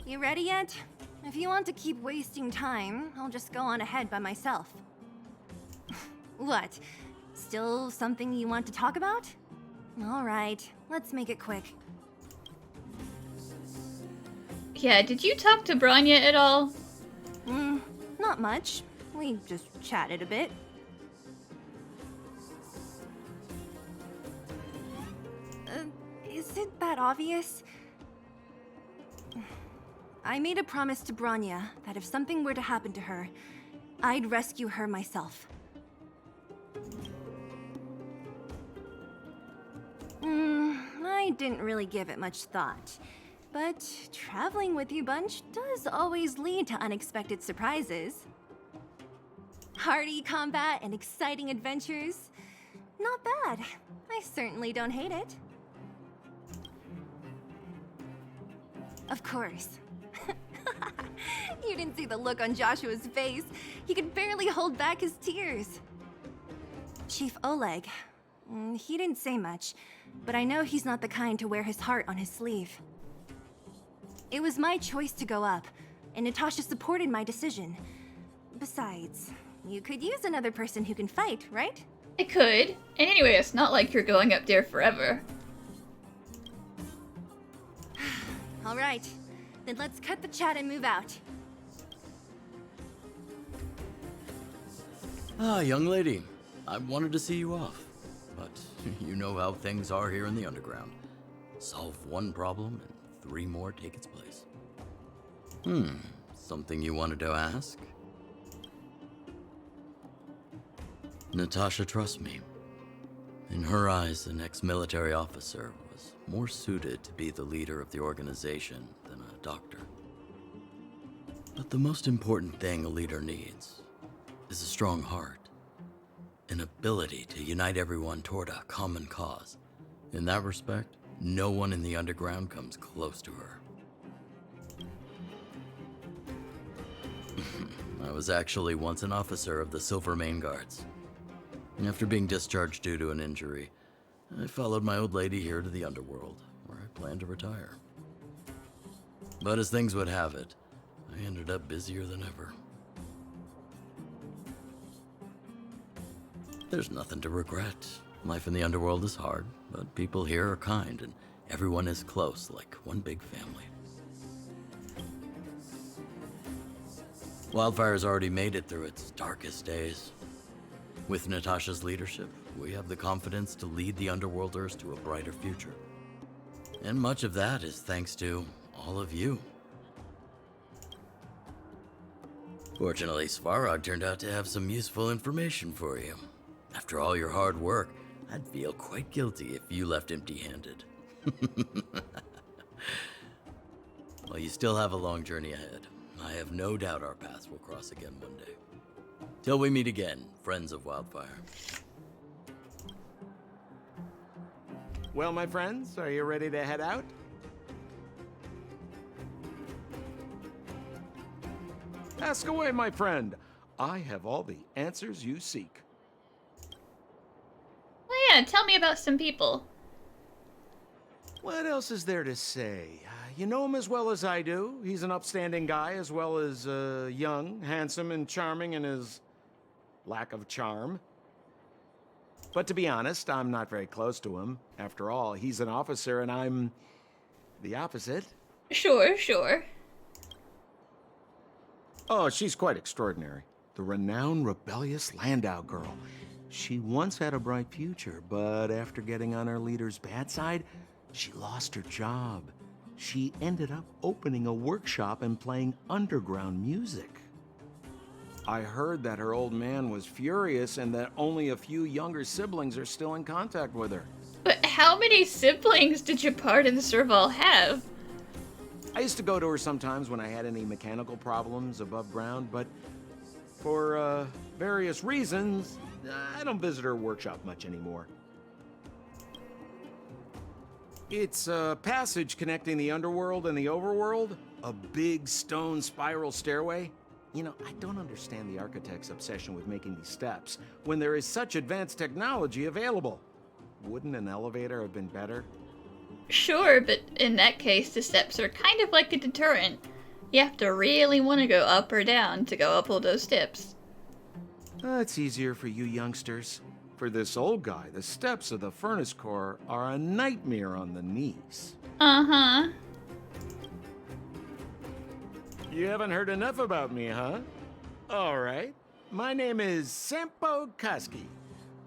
You ready yet? If you want to keep wasting time, I'll just go on ahead by myself. What? Still something you want to talk about? Alright, let's make it quick. Yeah, did you talk to Branya at all? Not much. We just chatted a bit. Is it that obvious? I made a promise to Branya that if something were to happen to her, I'd rescue her myself. I didn't really give it much thought. But traveling with you bunch does always lead to unexpected surprises. Hearty combat and exciting adventures. Not bad. I certainly don't hate it. Of course. You didn't see the look on Joshua's face. He could barely hold back his tears. Chief Oleg. He didn't say much, but I know he's not the kind to wear his heart on his sleeve. It was my choice to go up, and Natasha supported my decision. Besides, you could use another person who can fight, right? I could. And anyway, it's not like you're going up there forever. Alright, then let's cut the chat and move out. Ah, young lady. I wanted to see you off. But you know how things are here in the underground. Solve one problem and 3 more take its place. Something you wanted to ask? Natasha trusts me. In her eyes, an ex-military officer was more suited to be the leader of the organization than a doctor. But the most important thing a leader needs is a strong heart, an ability to unite everyone toward a common cause. In that respect, no one in the underground comes close to her. I was actually once an officer of the Silver Main Guards. After being discharged due to an injury, I followed my old lady here to the underworld, where I plan to retire. But as things would have it, I ended up busier than ever. There's nothing to regret. Life in the underworld is hard, but people here are kind, and everyone is close, like one big family. Wildfire's already made it through its darkest days. With Natasha's leadership, we have the confidence to lead the Underworlders to a brighter future. And much of that is thanks to all of you. Fortunately, Svarog turned out to have some useful information for you. After all your hard work, I'd feel quite guilty if you left empty-handed. Well, you still have a long journey ahead. I have no doubt our paths will cross again one day. Till we meet again, friends of Wildfire. Well, my friends, are you ready to head out? Ask away, my friend. I have all the answers you seek. Well, yeah, tell me about some people. What else is there to say? You know him as well as I do. He's an upstanding guy, as well as young, handsome, and charming in his lack of charm. But to be honest, I'm not very close to him. After all, he's an officer and I'm the opposite. Sure. Oh, she's quite extraordinary. The renowned rebellious Landau girl. She once had a bright future, but after getting on her leader's bad side, she lost her job. She ended up opening a workshop and playing underground music. I heard that her old man was furious and that only a few younger siblings are still in contact with her. But how many siblings did Gepard and Serval have? I used to go to her sometimes when I had any mechanical problems above ground, but for various reasons, I don't visit her workshop much anymore. It's a passage connecting the underworld and the overworld, a big stone spiral stairway. You know, I don't understand the architect's obsession with making these steps when there is such advanced technology available. Wouldn't an elevator have been better? Sure, but in that case, the steps are kind of like a deterrent. You have to really want to go up or down to go up all those steps. It's easier for you youngsters. For this old guy, the steps of the furnace core are a nightmare on the knees. Uh-huh. You haven't heard enough about me, huh? All right. My name is Sampo Kaski.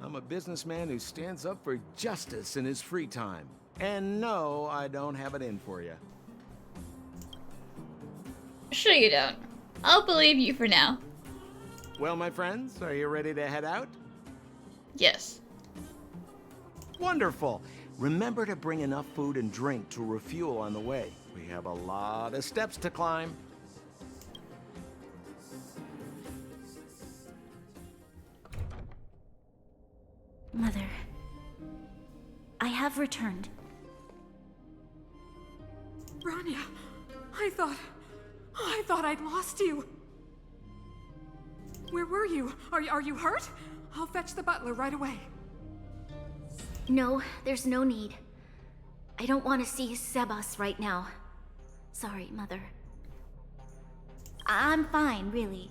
I'm a businessman who stands up for justice in his free time. And no, I don't have it in for you. Sure you don't. I'll believe you for now. Well, my friends, are you ready to head out? Yes. Wonderful. Remember to bring enough food and drink to refuel on the way. We have a lot of steps to climb. Mother, I have returned. Bronya, I thought I'd lost you. Where were you? Are you hurt? I'll fetch the butler right away. No, there's no need. I don't want to see Sebas right now. Sorry, Mother. I'm fine, really.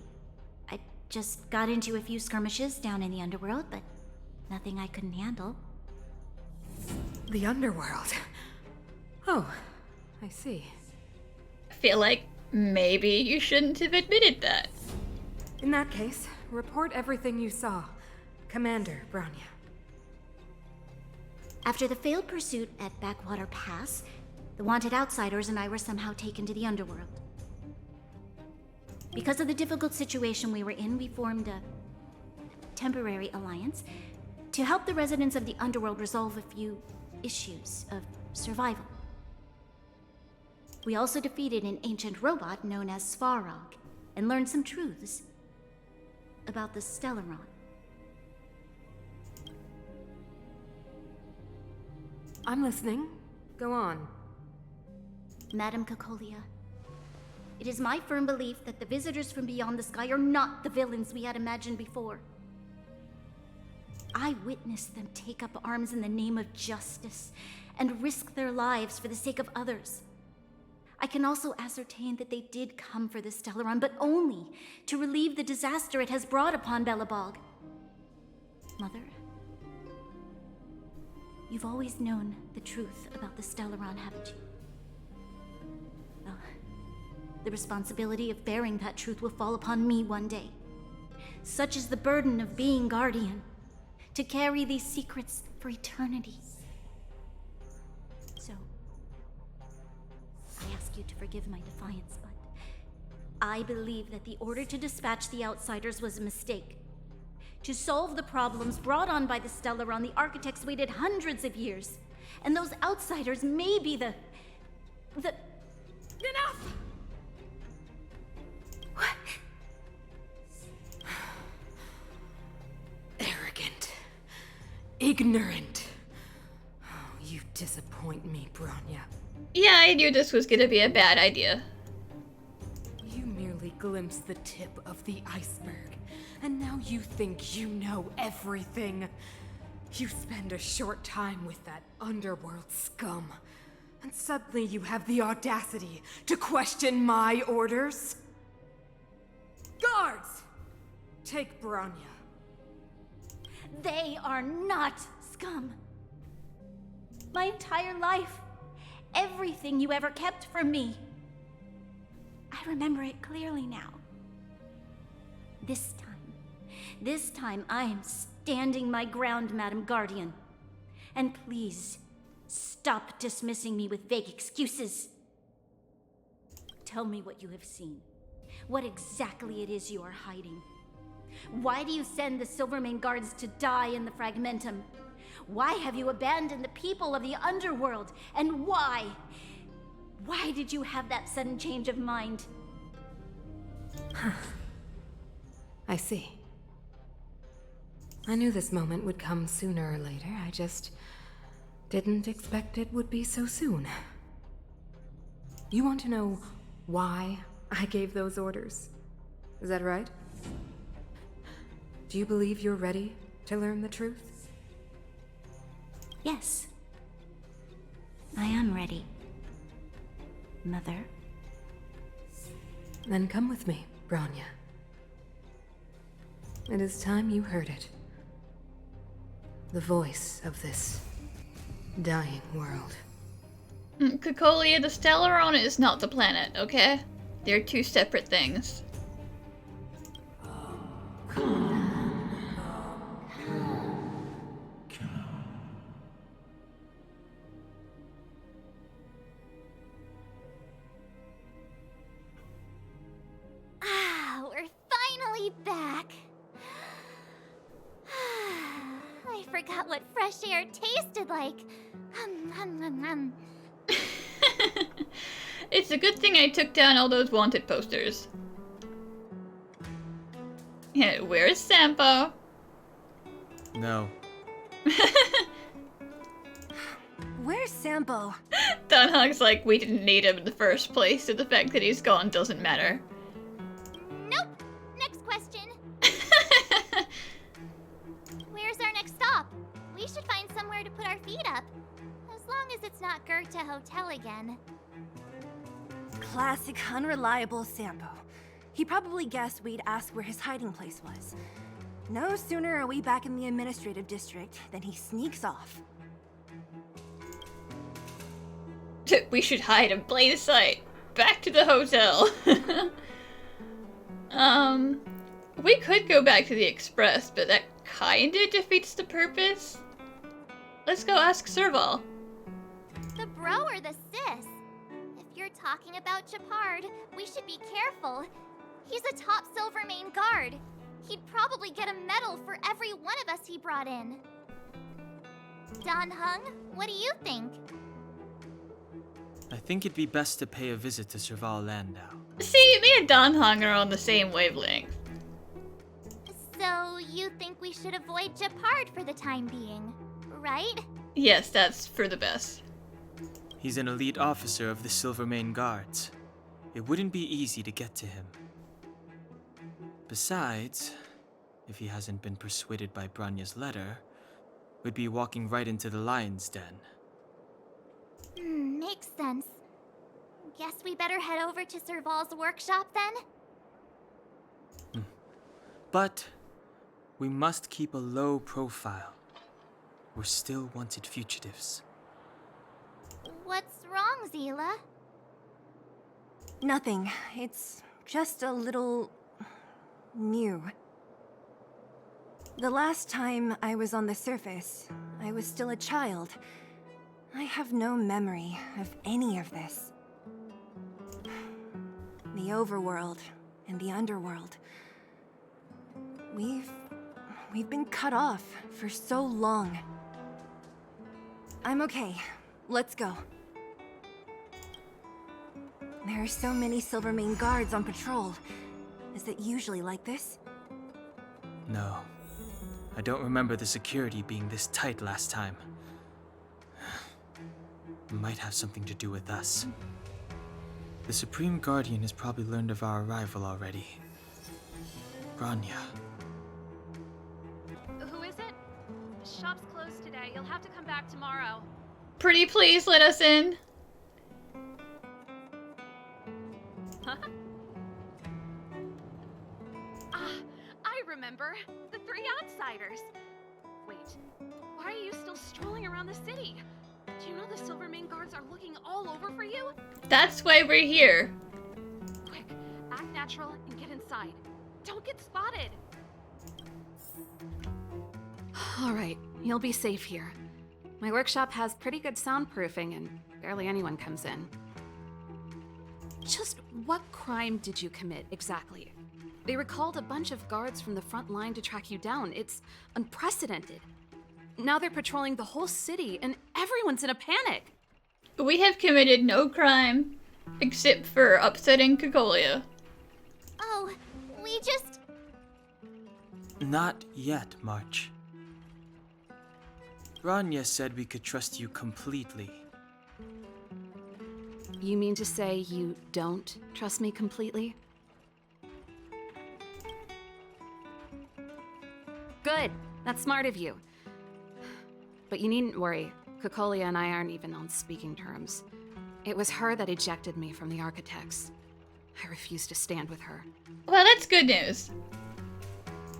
I just got into a few skirmishes down in the underworld, but nothing I couldn't handle. The underworld. Oh, I see. I feel like maybe you shouldn't have admitted that. In that case, report everything you saw. Commander Bronya. After the failed pursuit at Backwater Pass, the wanted outsiders and I were somehow taken to the underworld. Because of the difficult situation we were in, we formed a temporary alliance to help the residents of the underworld resolve a few issues of survival. We also defeated an ancient robot known as Svarog and learned some truths about the stellaron. I'm listening. Go on. Madam Cacolia, it is my firm belief that the visitors from beyond the sky are not the villains we had imagined before. I witnessed them take up arms in the name of justice and risk their lives for the sake of others. I can also ascertain that they did come for the stellaron, but only to relieve the disaster it has brought upon Belobog. Mother, you've always known the truth about the stellaron, haven't you? Well, the responsibility of bearing that truth will fall upon me one day. Such is the burden of being guardian, to carry these secrets for eternity. So, I ask you to forgive my defiance, but I believe that the order to dispatch the outsiders was a mistake. To solve the problems brought on by the stellaron, the architects waited hundreds of years. And those outsiders may be the... Enough! What? Arrogant. Ignorant. Oh, you disappoint me, Bronya. Yeah, I knew this was gonna be a bad idea. You merely glimpsed the tip of the iceberg, and now you think you know everything. You spend a short time with that underworld scum, and suddenly you have the audacity to question my orders? Guards! Take Bronya. They are not scum. My entire life, everything you ever kept from me. I remember it clearly now. This time I am standing my ground, Madam Guardian. And please, stop dismissing me with vague excuses. Tell me what you have seen. What exactly it is you are hiding. Why do you send the Silvermane guards to die in the Fragmentum? Why have you abandoned the people of the underworld? And why? Why did you have that sudden change of mind? I see. I knew this moment would come sooner or later. I just didn't expect it would be so soon. You want to know why I gave those orders? Is that right? Do you believe you're ready to learn the truth? Yes. I am ready. Mother. Then come with me, Branya. It is time you heard it. The voice of this dying world. Cacolia, the stellaron is not the planet, okay? They're two separate things. We're finally back. I forgot what fresh air tasted like. It's a good thing I took down all those wanted posters. Yeah, where's Sampo? No. Where's Sampo? Dunhug's like, we didn't need him in the first place, so the fact that he's gone doesn't matter. Nope. Next question. Where's our next stop? We should find somewhere to put our feet up. As long as it's not Goethe Hotel again. Classic unreliable Sampo. He probably guessed we'd ask where his hiding place was. No sooner are we back in the administrative district than he sneaks off. We should hide in plain sight. Back to the hotel. We could go back to the Express, but that kinda defeats the purpose. Let's go ask Serval. The bro or the sis? If you're talking about Gepard, we should be careful. He's a top Silvermane guard. He'd probably get a medal for every one of us he brought in. Danhung, what do you think? I think it'd be best to pay a visit to Serval Landau. See, me and Danhung are on the same wavelength. So, you think we should avoid Gepard for the time being, right? Yes, that's for the best. He's an elite officer of the Silvermane Guards. It wouldn't be easy to get to him. Besides, if he hasn't been persuaded by Branya's letter, we'd be walking right into the lion's den. Makes sense. Guess we better head over to Serval's workshop then? But we must keep a low profile. We're still wanted fugitives. What's wrong, Zila? Nothing. It's just a little... new. The last time I was on the surface, I was still a child. I have no memory of any of this. The overworld and the underworld. We've been cut off for so long. I'm okay. Let's go. There are so many Silvermane guards on patrol. Is it usually like this? No. I don't remember the security being this tight last time. Might have something to do with us. The Supreme Guardian has probably learned of our arrival already. Branya. Who is it? The shop's closed today. You'll have to come back tomorrow. Pretty please let us in. Huh? I remember. The three outsiders. Wait, why are you still strolling around the city? Do you know the Silvermane guards are looking all over for you? That's why we're here. Quick, act natural and get inside. Don't get spotted. All right, you'll be safe here. My workshop has pretty good soundproofing and barely anyone comes in. Just what crime did you commit exactly? They recalled a bunch of guards from the front line to track you down. It's unprecedented. Now they're patrolling the whole city and everyone's in a panic. We have committed no crime except for upsetting Cacolia. Oh, we just... Not yet, March. Branya said we could trust you completely. You mean to say you don't trust me completely? Good. That's smart of you. But you needn't worry. Cacolia and I aren't even on speaking terms. It was her that ejected me from the Architects. I refuse to stand with her. Well, that's good news.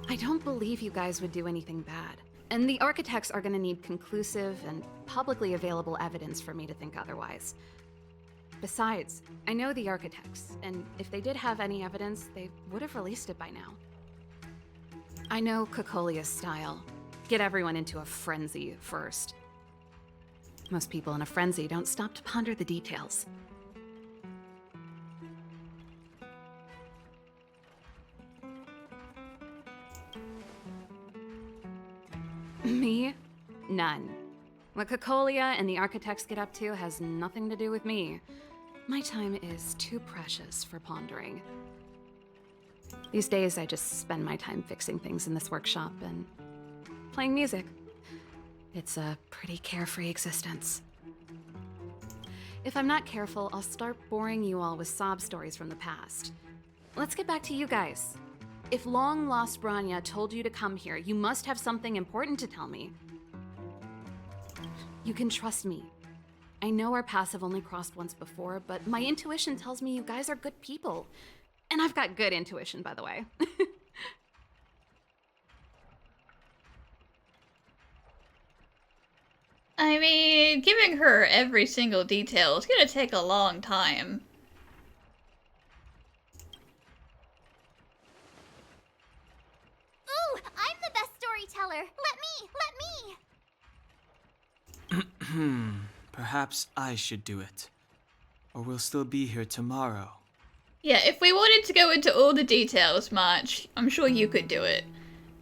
I don't believe you guys would do anything bad. And the architects are gonna need conclusive and publicly available evidence for me to think otherwise. Besides, I know the architects, and if they did have any evidence, they would have released it by now. I know Cocolia's style. Get everyone into a frenzy first. Most people in a frenzy don't stop to ponder the details. Me? None. What Cocolia and the architects get up to has nothing to do with me. My time is too precious for pondering. These days, I just spend my time fixing things in this workshop and playing music. It's a pretty carefree existence. If I'm not careful, I'll start boring you all with sob stories from the past. Let's get back to you guys. If long-lost Branya told you to come here, you must have something important to tell me. You can trust me. I know our paths have only crossed once before, but my intuition tells me you guys are good people. And I've got good intuition, by the way. I mean, giving her every single detail is gonna take a long time. Ooh, I'm the best storyteller. Let me. Perhaps I should do it. Or we'll still be here tomorrow. Yeah, if we wanted to go into all the details much, I'm sure you could do it.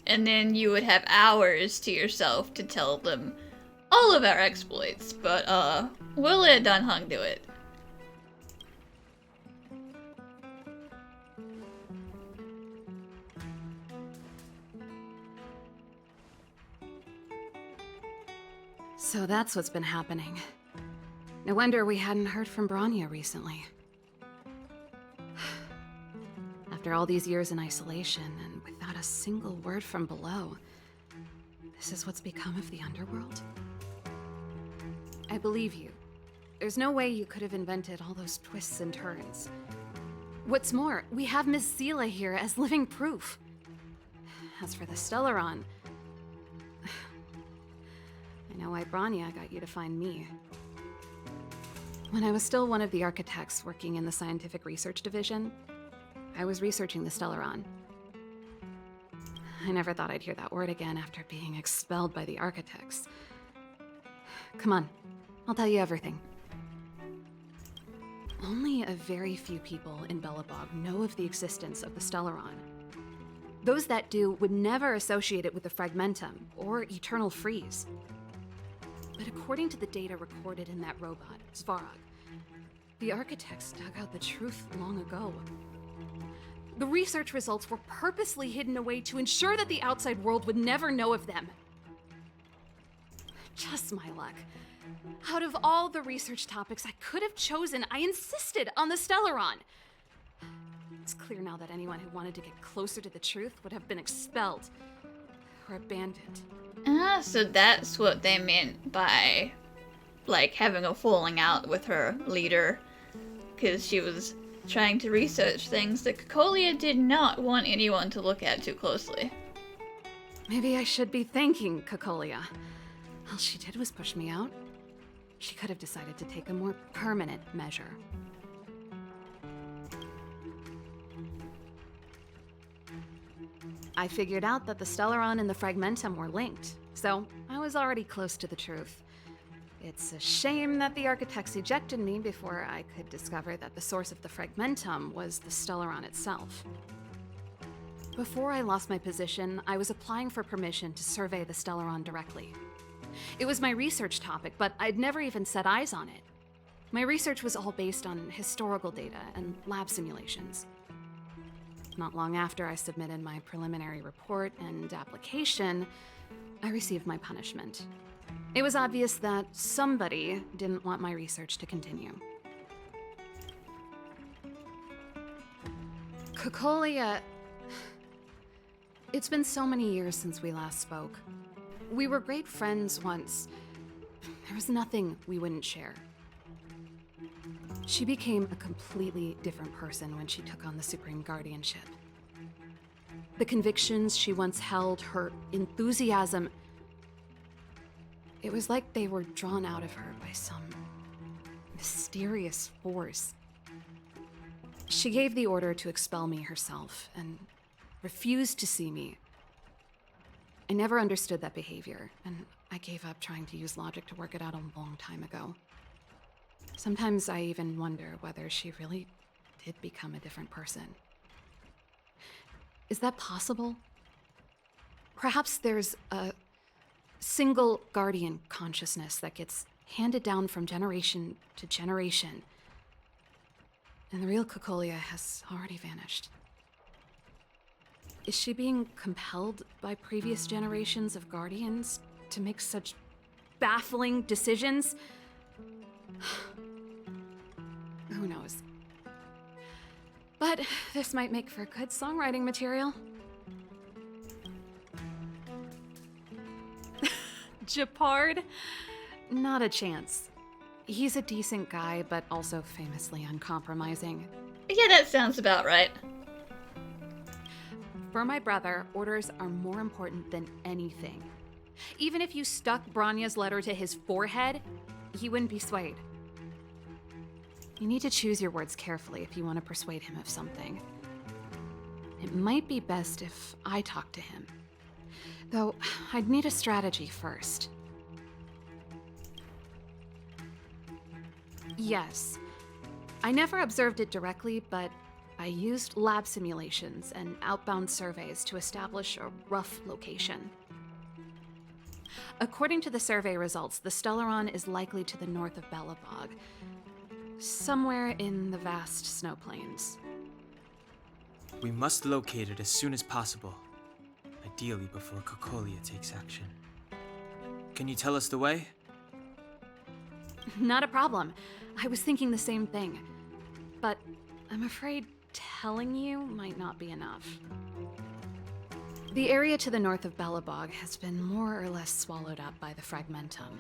And then you would have hours to yourself to tell them all of our exploits, but we'll let Dunhung do it. So that's what's been happening. No wonder we hadn't heard from Branya recently. After all these years in isolation and without a single word from below, this is what's become of the underworld? I believe you. There's no way you could have invented all those twists and turns. What's more, we have Miss Zila here as living proof. As for the stellaron, I know why Branya got you to find me. When I was still one of the architects working in the scientific research division, I was researching the stellaron. I never thought I'd hear that word again after being expelled by the architects. Come on, I'll tell you everything. Only a very few people in Belobog know of the existence of the stellaron. Those that do would never associate it with the fragmentum or eternal freeze. But according to the data recorded in that robot, Svarog, the architects dug out the truth long ago. The research results were purposely hidden away to ensure that the outside world would never know of them. Just my luck. Out of all the research topics I could have chosen, I insisted on the stellaron. It's clear now that anyone who wanted to get closer to the truth would have been expelled or abandoned. Ah, so that's what they meant by, like, having a falling out with her leader. Because she was trying to research things that Cocolia did not want anyone to look at too closely. Maybe I should be thanking Cocolia. All she did was push me out. She could have decided to take a more permanent measure. I figured out that the stellaron and the fragmentum were linked, so I was already close to the truth. It's a shame that the architects ejected me before I could discover that the source of the fragmentum was the stellaron itself. Before I lost my position, I was applying for permission to survey the stellaron directly. It was my research topic, but I'd never even set eyes on it. My research was all based on historical data and lab simulations. Not long after I submitted my preliminary report and application, I received my punishment. It was obvious that somebody didn't want my research to continue. Cocolia... It's been so many years since we last spoke. We were great friends once. There was nothing we wouldn't share. She became a completely different person when she took on the Supreme Guardianship. The convictions she once held, her enthusiasm, it was like they were drawn out of her by some mysterious force. She gave the order to expel me herself and refused to see me. I never understood that behavior, and I gave up trying to use logic to work it out a long time ago. Sometimes I even wonder whether she really did become a different person. Is that possible? Perhaps there's a single guardian consciousness that gets handed down from generation to generation, and the real Cocolia has already vanished. Is she being compelled by previous generations of guardians to make such baffling decisions? Who knows? But this might make for good songwriting material. Gepard? Not a chance. He's a decent guy, but also famously uncompromising. Yeah, that sounds about right. For my brother, orders are more important than anything. Even if you stuck Branya's letter to his forehead, he wouldn't be swayed. You need to choose your words carefully if you want to persuade him of something. It might be best if I talk to him. Though, I'd need a strategy first. Yes. I never observed it directly, but I used lab simulations and outbound surveys to establish a rough location. According to the survey results, the stellaron is likely to the north of Belobog, somewhere in the vast snow plains. We must locate it as soon as possible, ideally before Cocolia takes action. Can you tell us the way? Not a problem. I was thinking the same thing. But I'm afraid telling you might not be enough. The area to the north of Belobog has been more or less swallowed up by the fragmentum.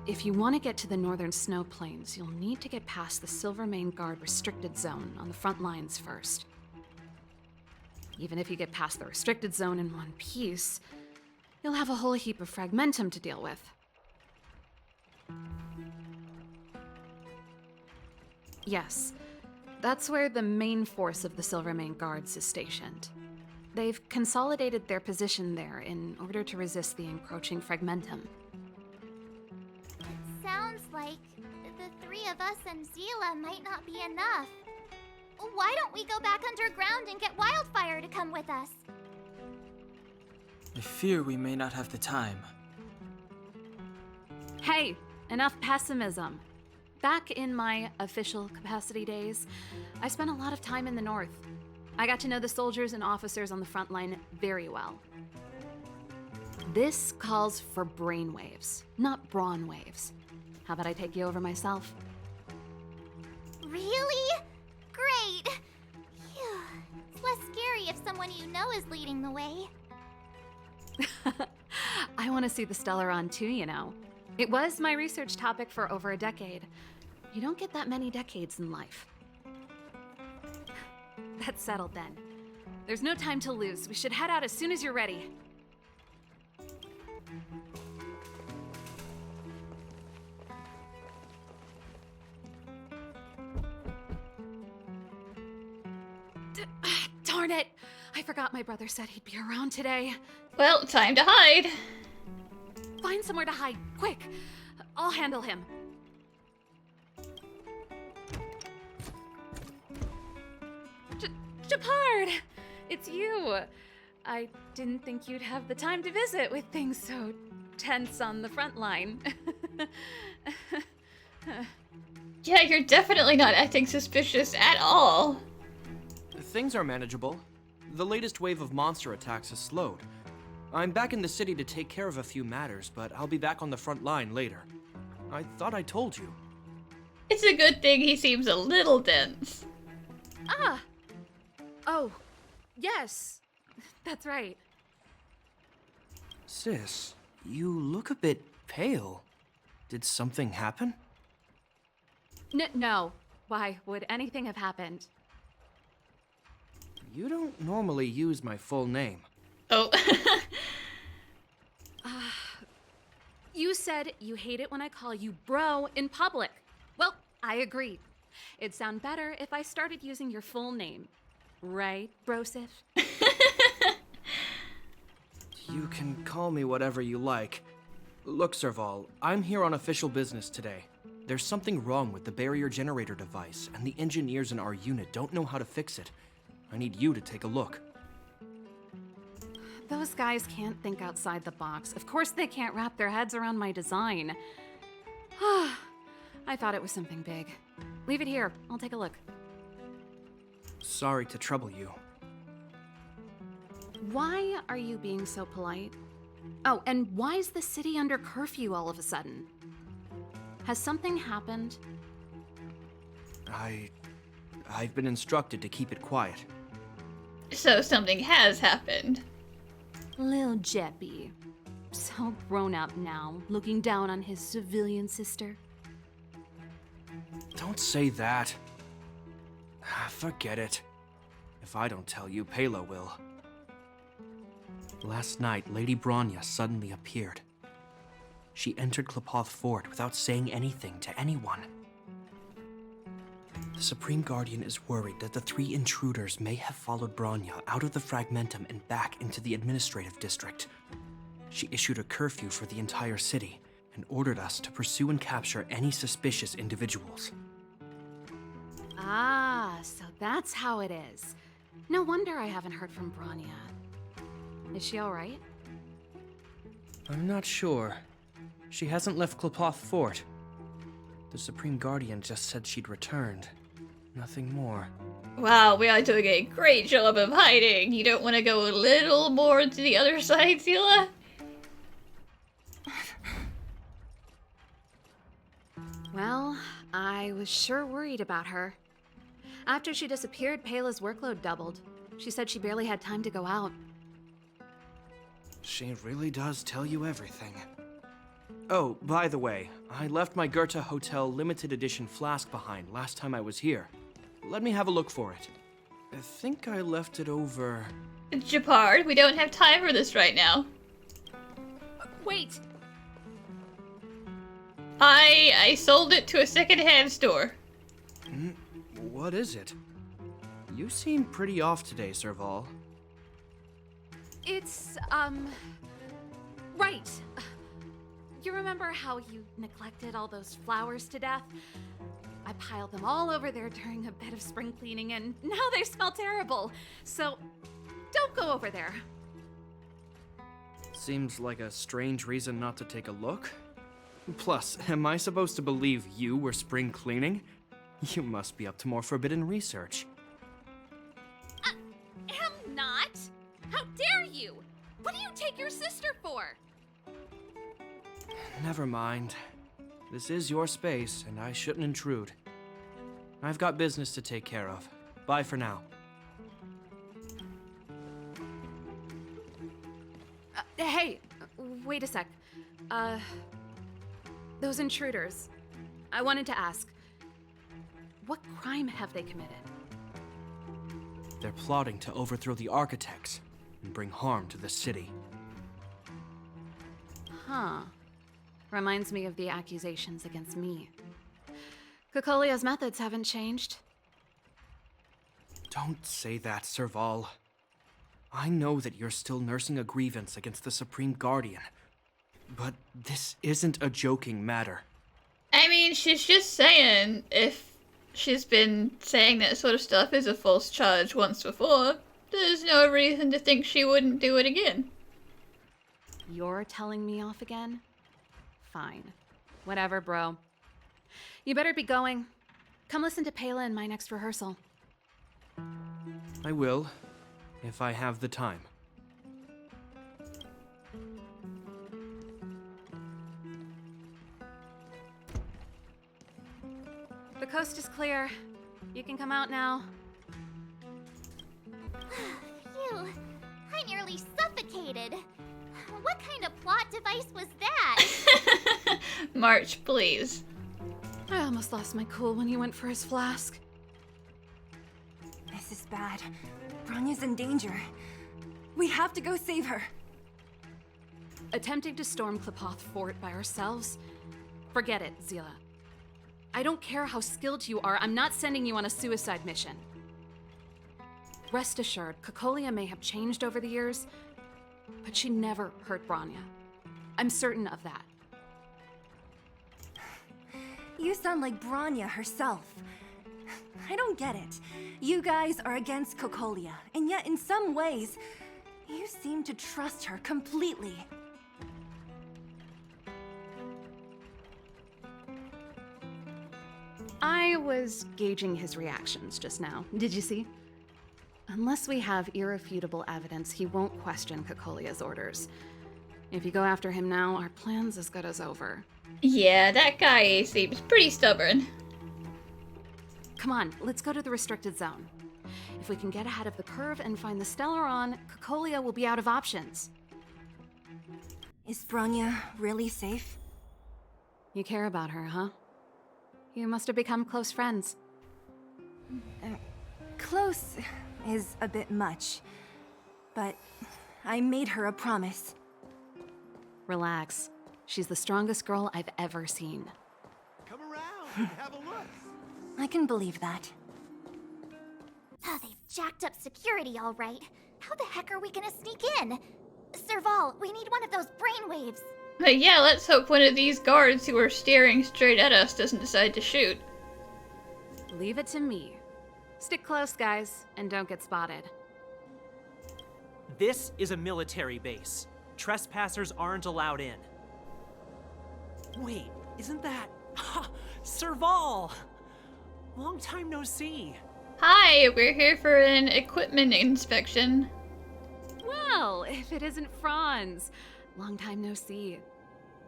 If you want to get to the northern snow plains, you'll need to get past the Silvermane Guard restricted zone on the front lines first. Even if you get past the restricted zone in one piece, you'll have a whole heap of fragmentum to deal with. Yes, that's where the main force of the Silvermane Guards is stationed. They've consolidated their position there in order to resist the encroaching fragmentum. It sounds like the three of us and Zila might not be enough. Why don't we go back underground and get Wildfire to come with us? I fear we may not have the time. Hey, enough pessimism. Back in my official capacity days, I spent a lot of time in the north. I got to know the soldiers and officers on the front line very well. This calls for brainwaves, not brawn waves. How about I take you over myself? Really? Great! Phew. It's less scary if someone you know is leading the way. I want to see the stellaron too, you know. It was my research topic for over a decade. You don't get that many decades in life. That's settled then. There's no time to lose. We should head out as soon as you're ready. Darn it! I forgot my brother said he'd be around today. Well, time to hide. Find somewhere to hide, quick! I'll handle him. Gepard! It's you! I didn't think you'd have the time to visit with things so tense on the front line. Yeah, you're definitely not acting suspicious at all. Things are manageable. The latest wave of monster attacks has slowed. I'm back in the city to take care of a few matters, but I'll be back on the front line later. I thought I told you. It's a good thing he seems a little dense. Ah! Oh, yes. That's right. Sis, you look a bit pale. Did something happen? No. Why would anything have happened? You don't normally use my full name. Oh. You said you hate it when I call you bro in public. Well, I agree. It'd sound better if I started using your full name. Right, Brosif? You can call me whatever you like. Look, Serval, I'm here on official business today. There's something wrong with the barrier generator device, and the engineers in our unit don't know how to fix it. I need you to take a look. Those guys can't think outside the box. Of course they can't wrap their heads around my design. I thought it was something big. Leave it here. I'll take a look. Sorry to trouble you. Why are you being so polite? Oh, and why is the city under curfew all of a sudden? Has something happened? I've been instructed to keep it quiet. So something has happened. Lil Jeppy. So grown up now, looking down on his civilian sister. Don't say that. Forget it. If I don't tell you, Pela will. Last night, Lady Bronya suddenly appeared. She entered Klepoth Fort without saying anything to anyone. The Supreme Guardian is worried that the 3 intruders may have followed Bronya out of the Fragmentum and back into the administrative district. She issued a curfew for the entire city and ordered us to pursue and capture any suspicious individuals. Ah, so that's how it is. No wonder I haven't heard from Bronya. Is she alright? I'm not sure. She hasn't left Klepoth Fort. The Supreme Guardian just said she'd returned. Nothing more. Wow, we are doing a great job of hiding. You don't want to go a little more to the other side, Zila? Well, I was sure worried about her. After she disappeared, Pela's workload doubled. She said she barely had time to go out. She really does tell you everything. Oh, by the way, I left my Goethe Hotel limited edition flask behind last time I was here. Let me have a look for it. I think I left it over... Gepard, we don't have time for this right now. Wait! I sold it to a second-hand store. What is it? You seem pretty off today, Serval. It's, right. You remember how you neglected all those flowers to death? I piled them all over there during a bit of spring cleaning, and now they smell terrible. So, don't go over there. Seems like a strange reason not to take a look. Plus, am I supposed to believe you were spring cleaning? You must be up to more forbidden research. Am not! How dare you! What do you take your sister for? Never mind. This is your space, and I shouldn't intrude. I've got business to take care of. Bye for now. Hey, wait a sec. Those intruders. I wanted to ask, what crime have they committed? They're plotting to overthrow the architects and bring harm to the city. Huh. Reminds me of the accusations against me. Cocolia's methods haven't changed. Don't say that, Serval. I know that you're still nursing a grievance against the Supreme Guardian, but this isn't a joking matter. I mean, she's just saying, if she's been saying that sort of stuff is a false charge once before, there's no reason to think she wouldn't do it again. You're telling me off again? Fine. Whatever, bro. You better be going. Come listen to Pela in my next rehearsal. I will, if I have the time. The coast is clear. You can come out now. Phew, I nearly suffocated. What kind of plot device was that? March, please. I almost lost my cool when he went for his flask. This is bad. Bronya's in danger. We have to go save her. Attempting to storm Klepoth Fort by ourselves? Forget it, Zila. I don't care how skilled you are, I'm not sending you on a suicide mission. Rest assured, Cocolia may have changed over the years, but she never hurt Bronya. I'm certain of that. You sound like Bronya herself. I don't get it. You guys are against Cocolia, and yet in some ways, you seem to trust her completely. I was gauging his reactions just now. Did you see? Unless we have irrefutable evidence, he won't question Cocolia's orders. If you go after him now, our plan's as good as over. Yeah, that guy seems pretty stubborn. Come on, let's go to the restricted zone. If we can get ahead of the curve and find the stellaron, Cocolia will be out of options. Is Bronya really safe? You care about her, huh? You must have become close friends. Close is a bit much, but I made her a promise. Relax. She's the strongest girl I've ever seen. Come around and have a look. I can believe that. Oh, they've jacked up security, all right. How the heck are we gonna sneak in? Serval, we need one of those brainwaves. But yeah, let's hope one of these guards who are staring straight at us doesn't decide to shoot. Leave it to me. Stick close, guys, and don't get spotted. This is a military base. Trespassers aren't allowed in. Wait, isn't that... Ha! Serval! Long time no see. Hi, we're here for an equipment inspection. Well, if it isn't Franz. Long time no see.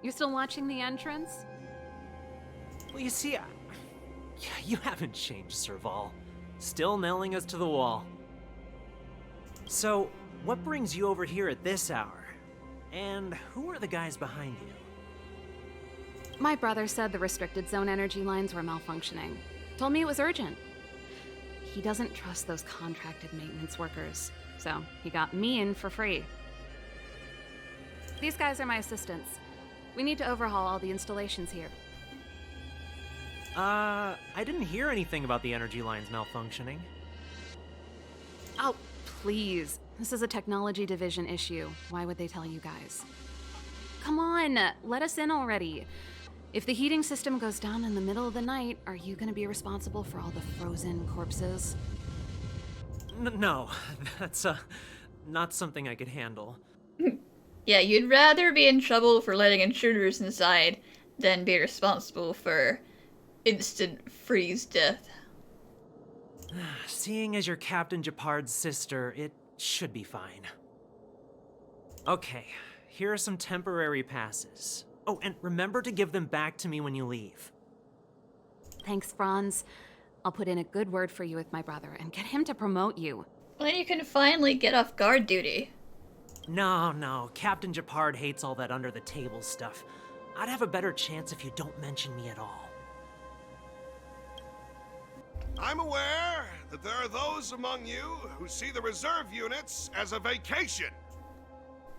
You're still watching the entrance? Well, you see, you haven't changed, Serval. Still nailing us to the wall. So, what brings you over here at this hour? And who are the guys behind you? My brother said the restricted zone energy lines were malfunctioning. Told me it was urgent. He doesn't trust those contracted maintenance workers, so he got me in for free. These guys are my assistants. We need to overhaul all the installations here. I didn't hear anything about the energy lines malfunctioning. Oh, please. This is a technology division issue. Why would they tell you guys? Come on, let us in already. If the heating system goes down in the middle of the night, are you gonna be responsible for all the frozen corpses? No, that's, not something I could handle. Yeah, you'd rather be in trouble for letting intruders inside than be responsible for instant freeze death. Seeing as you're Captain Gepard's sister, it should be fine. Okay, here are some temporary passes. Oh, and remember to give them back to me when you leave. Thanks, Franz. I'll put in a good word for you with my brother and get him to promote you. Well, you can finally get off guard duty. No, Captain Gepard hates all that under-the-table stuff. I'd have a better chance if you don't mention me at all. I'm aware that there are those among you who see the reserve units as a vacation.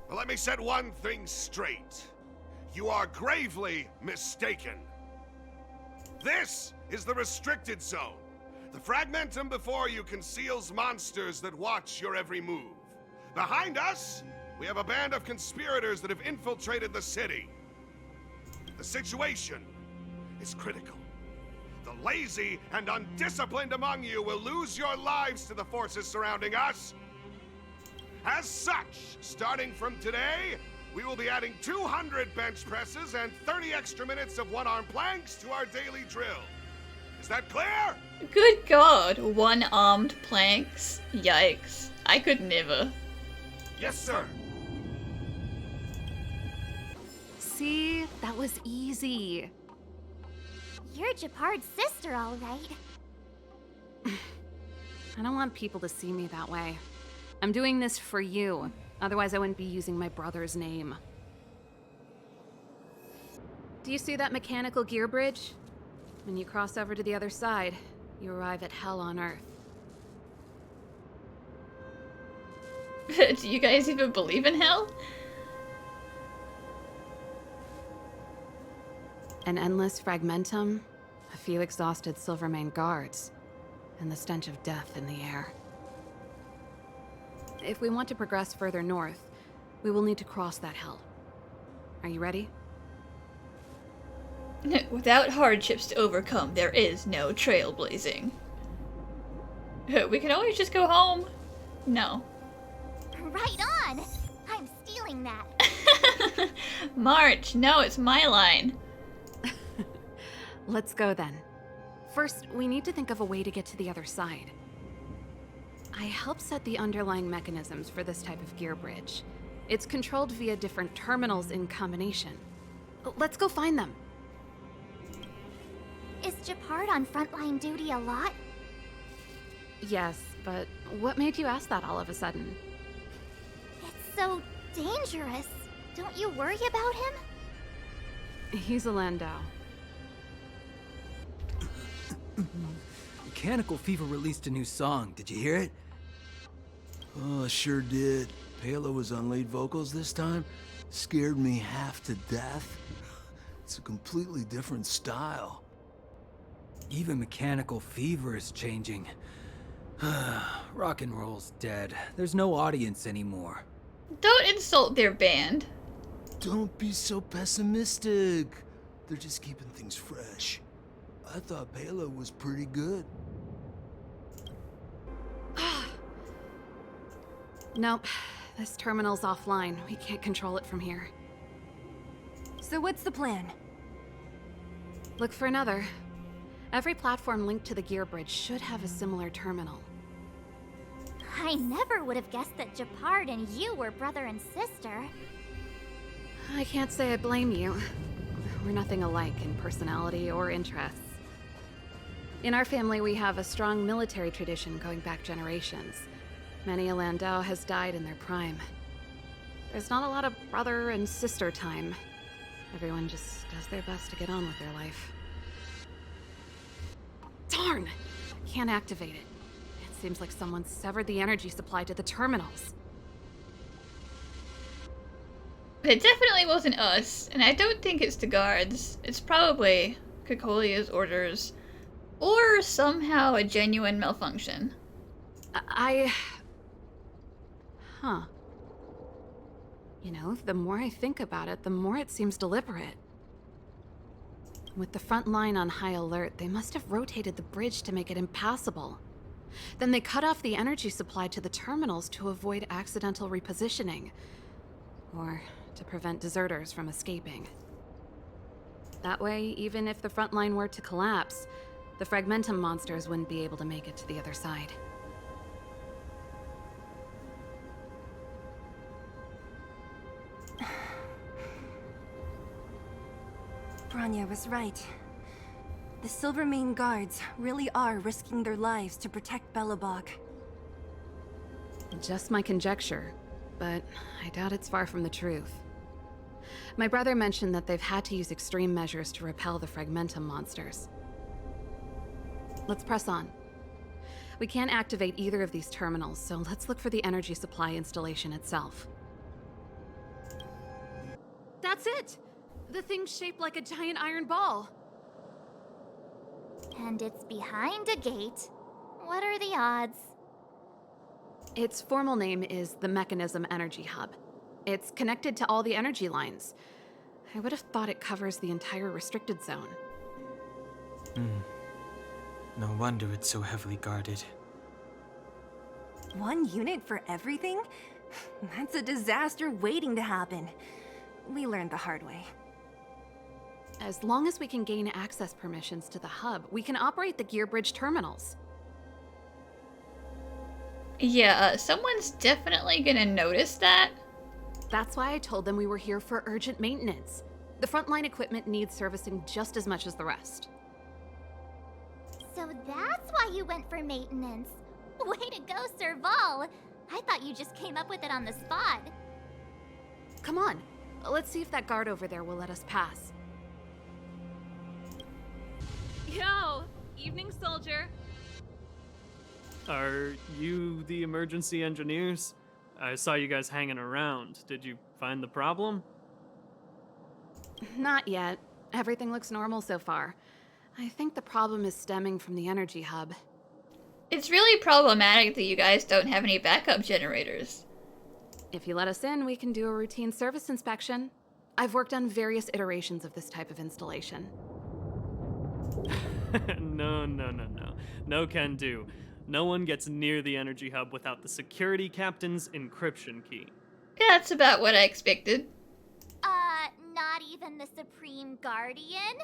But let me set one thing straight. You are gravely mistaken. This is the restricted zone. The fragmentum before you conceals monsters that watch your every move. Behind us, we have a band of conspirators that have infiltrated the city. The situation is critical. The lazy and undisciplined among you will lose your lives to the forces surrounding us. As such, starting from today, we will be adding 200 bench presses and 30 extra minutes of one-arm planks to our daily drill. Is that clear? Good God, one-armed planks? Yikes. I could never. Yes, sir. See? That was easy. You're Gepard's sister, all right. I don't want people to see me that way. I'm doing this for you. Otherwise, I wouldn't be using my brother's name. Do you see that mechanical gear bridge? When you cross over to the other side, you arrive at Hell on Earth. Do you guys even believe in hell? An endless fragmentum, a few exhausted Silvermane guards, and the stench of death in the air. If we want to progress further north, we will need to cross that hell. Are you ready? Without hardships to overcome, there is no trailblazing. We can always just go home. No. Right on! I'm stealing that. March, no, it's my line. Let's go then. First, we need to think of a way to get to the other side. I helped set the underlying mechanisms for this type of gear bridge. It's controlled via different terminals in combination. Let's go find them. Is Gepard on frontline duty a lot? Yes, but what made you ask that all of a sudden? It's so dangerous. Don't you worry about him? He's a Landau. Mechanical Fever released a new song. Did you hear it? Oh, sure did. Palo was on lead vocals this time. Scared me half to death. It's a completely different style. Even Mechanical Fever is changing. Rock and roll's dead. There's no audience anymore. Don't insult their band. Don't be so pessimistic. They're just keeping things fresh. I thought Palo was pretty good. Nope. This terminal's offline. We can't control it from here. So what's the plan? Look for another. Every platform linked to the gear bridge should have a similar terminal. I never would have guessed that Gepard and you were brother and sister. I can't say I blame you. We're nothing alike in personality or interests. In our family, we have a strong military tradition going back generations. Many a Landau has died in their prime. There's not a lot of brother and sister time. Everyone just does their best to get on with their life. Darn! Can't activate it. It seems like someone severed the energy supply to the terminals. It definitely wasn't us, and I don't think it's the guards. It's probably Kekolia's orders, or somehow a genuine malfunction. Huh. You know, the more I think about it, the more it seems deliberate. With the front line on high alert, they must have rotated the bridge to make it impassable. Then they cut off the energy supply to the terminals to avoid accidental repositioning. Or to prevent deserters from escaping. That way, even if the front line were to collapse, the Fragmentum monsters wouldn't be able to make it to the other side. Branya was right. The Silvermane guards really are risking their lives to protect Belobog. Just my conjecture, but I doubt it's far from the truth. My brother mentioned that they've had to use extreme measures to repel the Fragmentum monsters. Let's press on. We can't activate either of these terminals, so let's look for the energy supply installation itself. That's it! The thing's shaped like a giant iron ball. And it's behind a gate. What are the odds? Its formal name is the Mechanism Energy Hub. It's connected to all the energy lines. I would have thought it covers the entire restricted zone. No wonder it's so heavily guarded. One unit for everything? That's a disaster waiting to happen. We learned the hard way. As long as we can gain access permissions to the hub, we can operate the gear bridge terminals. Yeah, someone's definitely gonna notice that. That's why I told them we were here for urgent maintenance. The frontline equipment needs servicing just as much as the rest. So that's why you went for maintenance. Way to go, Serval! I thought you just came up with it on the spot. Come on, let's see if that guard over there will let us pass. Yo, evening soldier. Are you the emergency engineers? I saw you guys hanging around. Did you find the problem? Not yet. Everything looks normal so far. I think the problem is stemming from the energy hub. It's really problematic that you guys don't have any backup generators. If you let us in, we can do a routine service inspection. I've worked on various iterations of this type of installation. No. No can do. No one gets near the energy hub without the security captain's encryption key. Yeah, that's about what I expected. Not even the Supreme Guardian?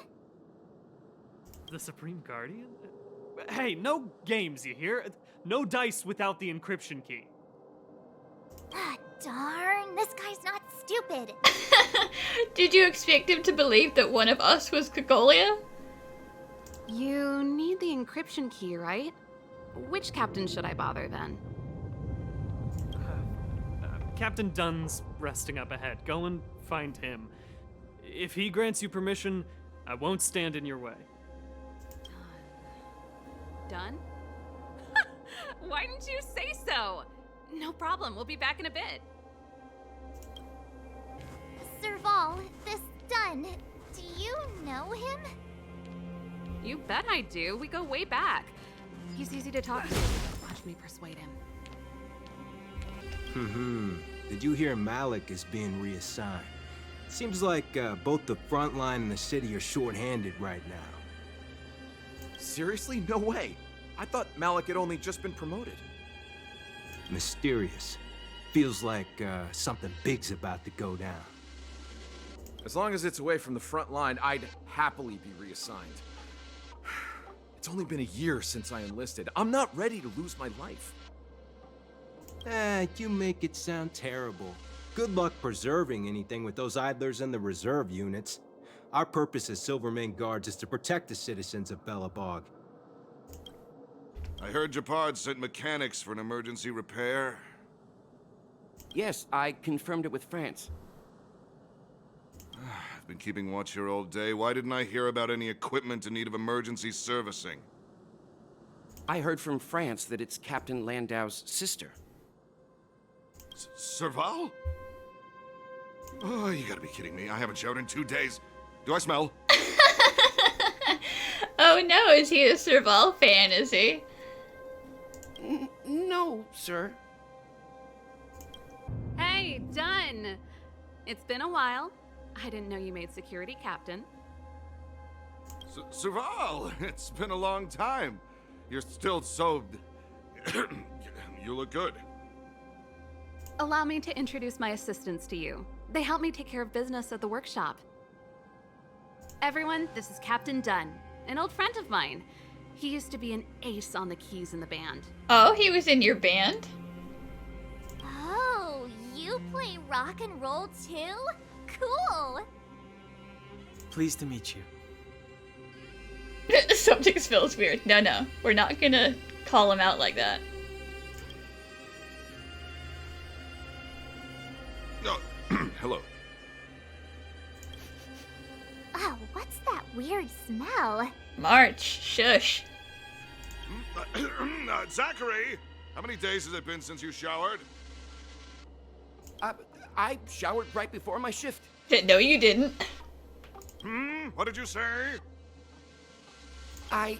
The Supreme Guardian? Hey, no games, you hear? No dice without the encryption key. Ah, darn, this guy's not stupid. Did you expect him to believe that one of us was Kokolia? You need the encryption key, right? Which captain should I bother then? Captain Dunn's resting up ahead. Go and find him. If he grants you permission, I won't stand in your way. Done? Why didn't you say so? No problem, we'll be back in a bit. Serval, this Dunn, do you know him? You bet I do. We go way back. He's easy to talk to. Watch me persuade him. Did you hear Malik is being reassigned? Seems like both the front line and the city are short-handed right now. Seriously? No way. I thought Malik had only just been promoted. Mysterious. Feels like something big's about to go down. As long as it's away from the front line, I'd happily be reassigned. It's only been a year since I enlisted. I'm not ready to lose my life. You make it sound terrible. Good luck preserving anything with those idlers and the reserve units. Our purpose as Silverman Guards is to protect the citizens of Belobog. I heard Gepard sent mechanics for an emergency repair. Yes, I confirmed it with France. I've been keeping watch here all day. Why didn't I hear about any equipment in need of emergency servicing? I heard from France that it's Captain Landau's sister. Serval? Oh, you gotta be kidding me. I haven't showered in 2 days. Do I smell? Oh no, is he a Serval fan, is he? No, sir. Hey, Dunn! It's been a while. I didn't know you made security captain. Serval, it's been a long time. You're still so... You look good. Allow me to introduce my assistants to you. They help me take care of business at the workshop. Everyone, this is Captain Dunn, an old friend of mine. He used to be an ace on the keys in the band. Oh, he was in your band? Oh, you play rock and roll too? Cool! Pleased to meet you. Something feels weird. No, we're not gonna call him out like that. No, hello. Oh, what's that weird smell? March, shush. Zachary, how many days has it been since you showered? I showered right before my shift. No, you didn't. What did you say? I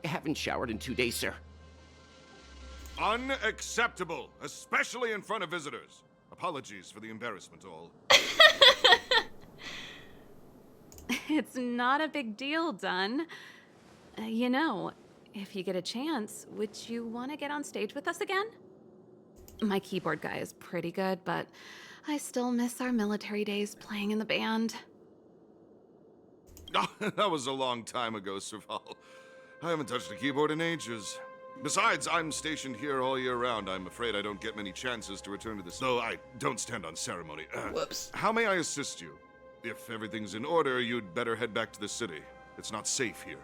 haven't showered in 2 days, sir. Unacceptable, especially in front of visitors. Apologies for the embarrassment, all. It's not a big deal, Dunn. You know, if you get a chance, would you want to get on stage with us again? My keyboard guy is pretty good, but I still miss our military days playing in the band. That was a long time ago, Serval. I haven't touched a keyboard in ages. Besides, I'm stationed here all year round. I'm afraid I don't get many chances to return to this. Though I don't stand on ceremony. Whoops. How may I assist you? If everything's in order, you'd better head back to the city. It's not safe here.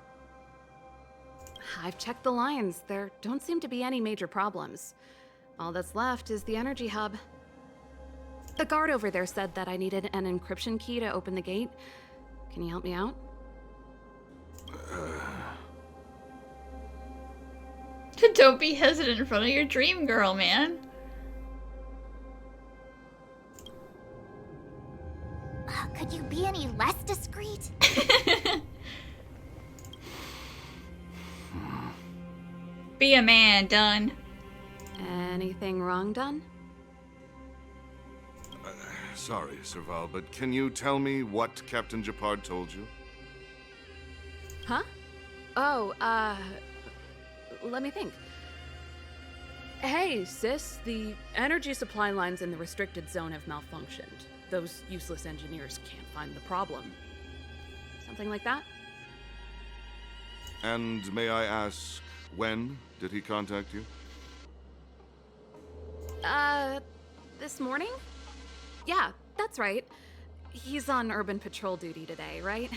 I've checked the lines. There don't seem to be any major problems. All that's left is the energy hub. The guard over there said that I needed an encryption key to open the gate. Can you help me out? Don't be hesitant in front of your dream girl, man. Could you be any less discreet? Be a man, done. Anything wrong done? Sorry, Serval, but can you tell me what Captain Gepard told you? Huh? Oh, let me think. Hey, sis, the energy supply lines in the restricted zone have malfunctioned. Those useless engineers can't find the problem. Something like that? And may I ask, when did he contact you? This morning? Yeah, that's right. He's on urban patrol duty today, right?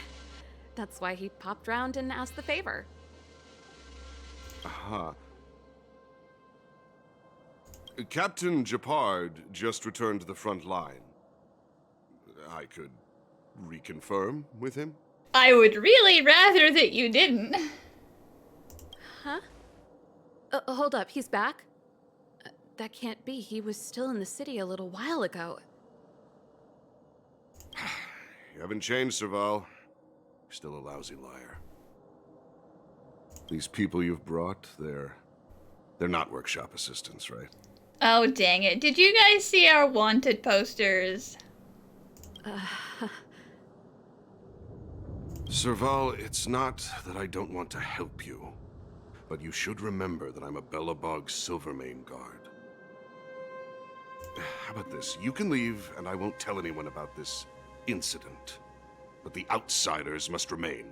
That's why he popped round and asked the favor. Aha. Captain Gepard just returned to the front line. I could reconfirm with him? I would really rather that you didn't. Huh? Hold up, he's back? That can't be. He was still in the city a little while ago. You haven't changed, Serval. You're still a lousy liar. These people you've brought, they're not workshop assistants, right? Oh, dang it. Did you guys see our wanted posters? Serval, it's not that I don't want to help you, but you should remember that I'm a Belobog Silvermane guard. How about this? You can leave, and I won't tell anyone about this incident. But the outsiders must remain.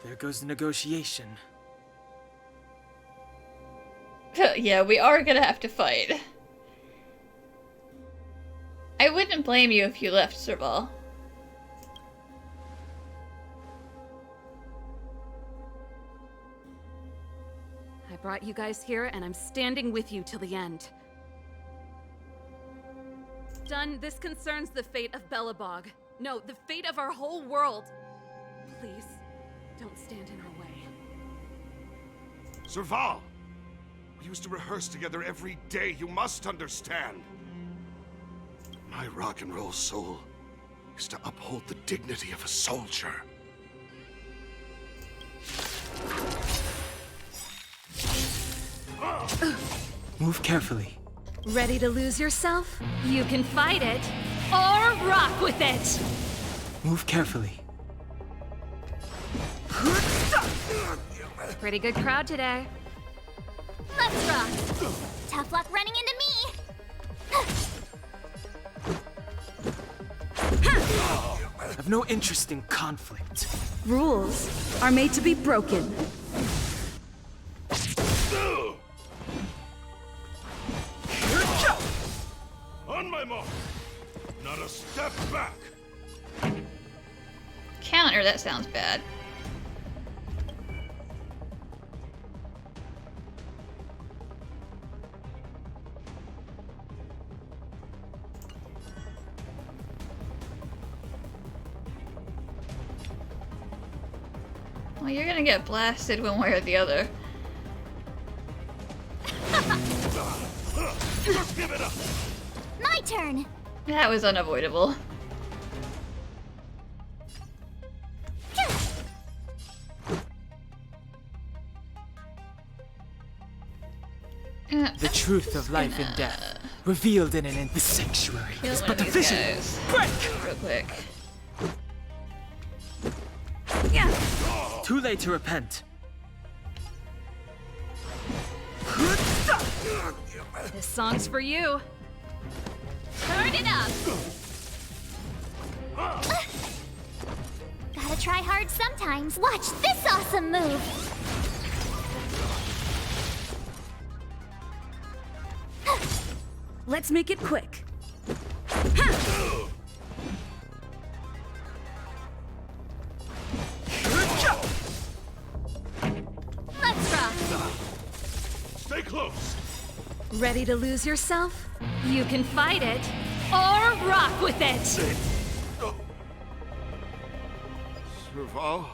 There goes the negotiation. Yeah, we are gonna have to fight. I wouldn't blame you if you left, Serval. I brought you guys here, and I'm standing with you till the end. Done. This concerns the fate of Belobog. No, the fate of our whole world. Please, don't stand in our way. Serval! We used to rehearse together every day, you must understand. My rock and roll soul is to uphold the dignity of a soldier. Move carefully. Ready to lose yourself? You can fight it, or rock with it! Move carefully. Pretty good crowd today. Let's rock! Tough luck running into me! I've no interest in conflict. Rules are made to be broken. On my mark! Not a step back! Counter, that sounds bad. Well, you're gonna get blasted one way or the other. Just give it up! My turn! That was unavoidable. The truth of life and death, revealed in the sanctuary, Kill is one but a of these vision. guys. Break! Real quick. Too late to repent. This song's for you. Turn it up! Gotta try hard sometimes. Watch this awesome move! Let's make it quick. Let's rock! Stay close! Ready to lose yourself? You can fight it, or rock with it! Serval?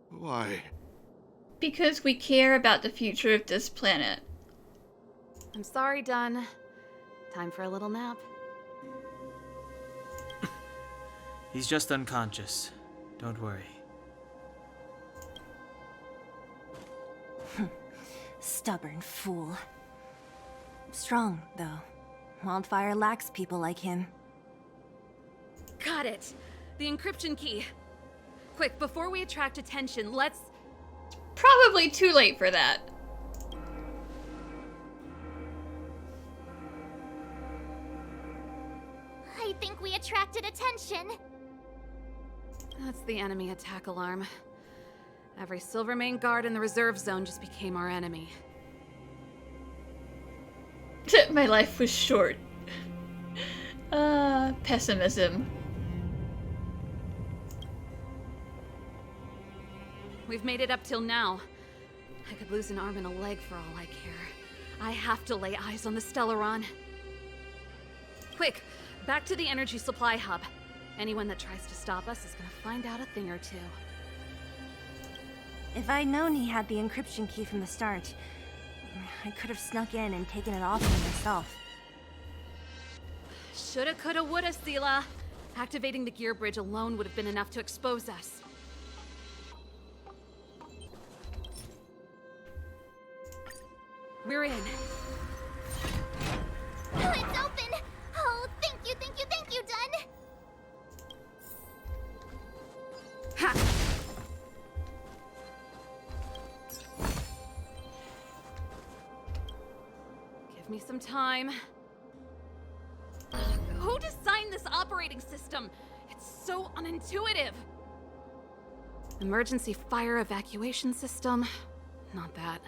Why? Because we care about the future of this planet. I'm sorry, Dunn. Time for a little nap. He's just unconscious. Don't worry. Stubborn fool. Strong, though. Wildfire lacks people like him. Got it. The encryption key. Quick, before we attract attention, let's... Probably too late for that. I think we attracted attention. That's the enemy attack alarm. Every Silvermane guard in the reserve zone just became our enemy. My life was short. Pessimism. We've made it up till now. I could lose an arm and a leg for all I care. I have to lay eyes on the stellaron. Quick, back to the energy supply hub. Anyone that tries to stop us is gonna find out a thing or two. If I'd known he had the encryption key from the start, I could have snuck in and taken it off him myself. Shoulda, coulda, woulda, Sela. Activating the gear bridge alone would have been enough to expose us. We're in. Oh, it's open! Oh, thank you, Dunn! Ha! Give me some time. Who designed this operating system? It's so unintuitive. Emergency fire evacuation system? Not that.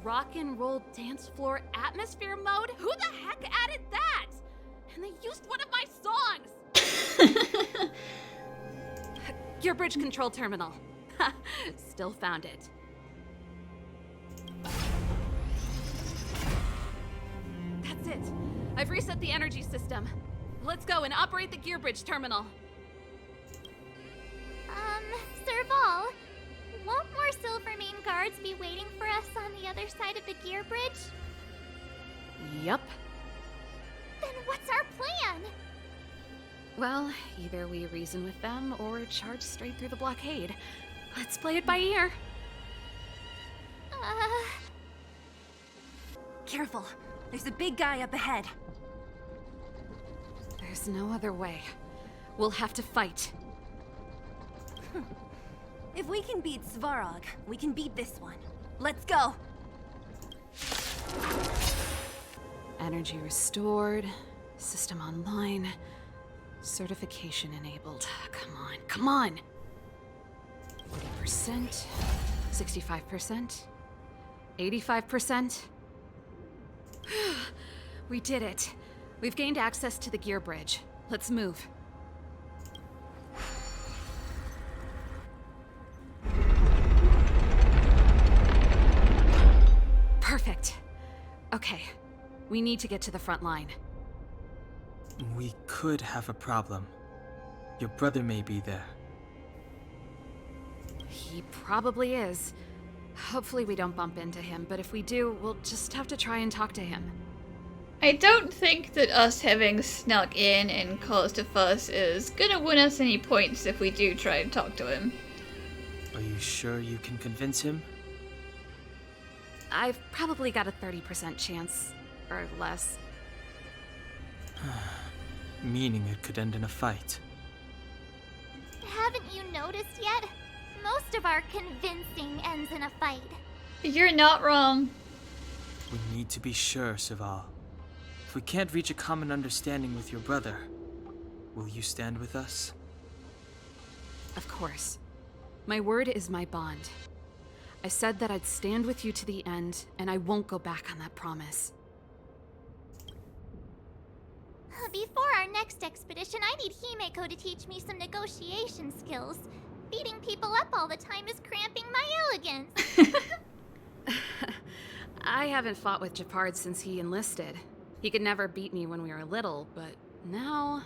Rock and roll dance floor atmosphere mode? Who the heck added that? And they used one of my songs! Gear bridge control terminal. Still found it. That's it. I've reset the energy system. Let's go and operate the gear bridge terminal. Serval, won't more Silvermane guards be waiting for us on the other side of the gear bridge? Yup. Then what's our plan? Well, either we reason with them or charge straight through the blockade. Let's play it by ear. Careful. There's a big guy up ahead. There's no other way. We'll have to fight. If we can beat Svarog, we can beat this one. Let's go! Energy restored. System online. Certification enabled. Come on, come on! 40%. 65%. 85%. We did it. We've gained access to the gear bridge. Let's move. Perfect. Okay. We need to get to the front line. We could have a problem. Your brother may be there. He probably is. Hopefully we don't bump into him, but if we do, we'll just have to try and talk to him. I don't think that us having snuck in and caused a fuss is gonna win us any points if we do try and talk to him. Are you sure you can convince him? I've probably got a 30% chance, or less. Meaning it could end in a fight. Haven't you noticed yet? Most of our convincing ends in a fight. You're not wrong. We need to be sure, Serval. If we can't reach a common understanding with your brother, will you stand with us? Of course. My word is my bond. I said that I'd stand with you to the end, and I won't go back on that promise. Before our next expedition, I need Himeko to teach me some negotiation skills. Beating people up all the time is cramping my elegance. I haven't fought with Gepard since he enlisted. He could never beat me when we were little, but now...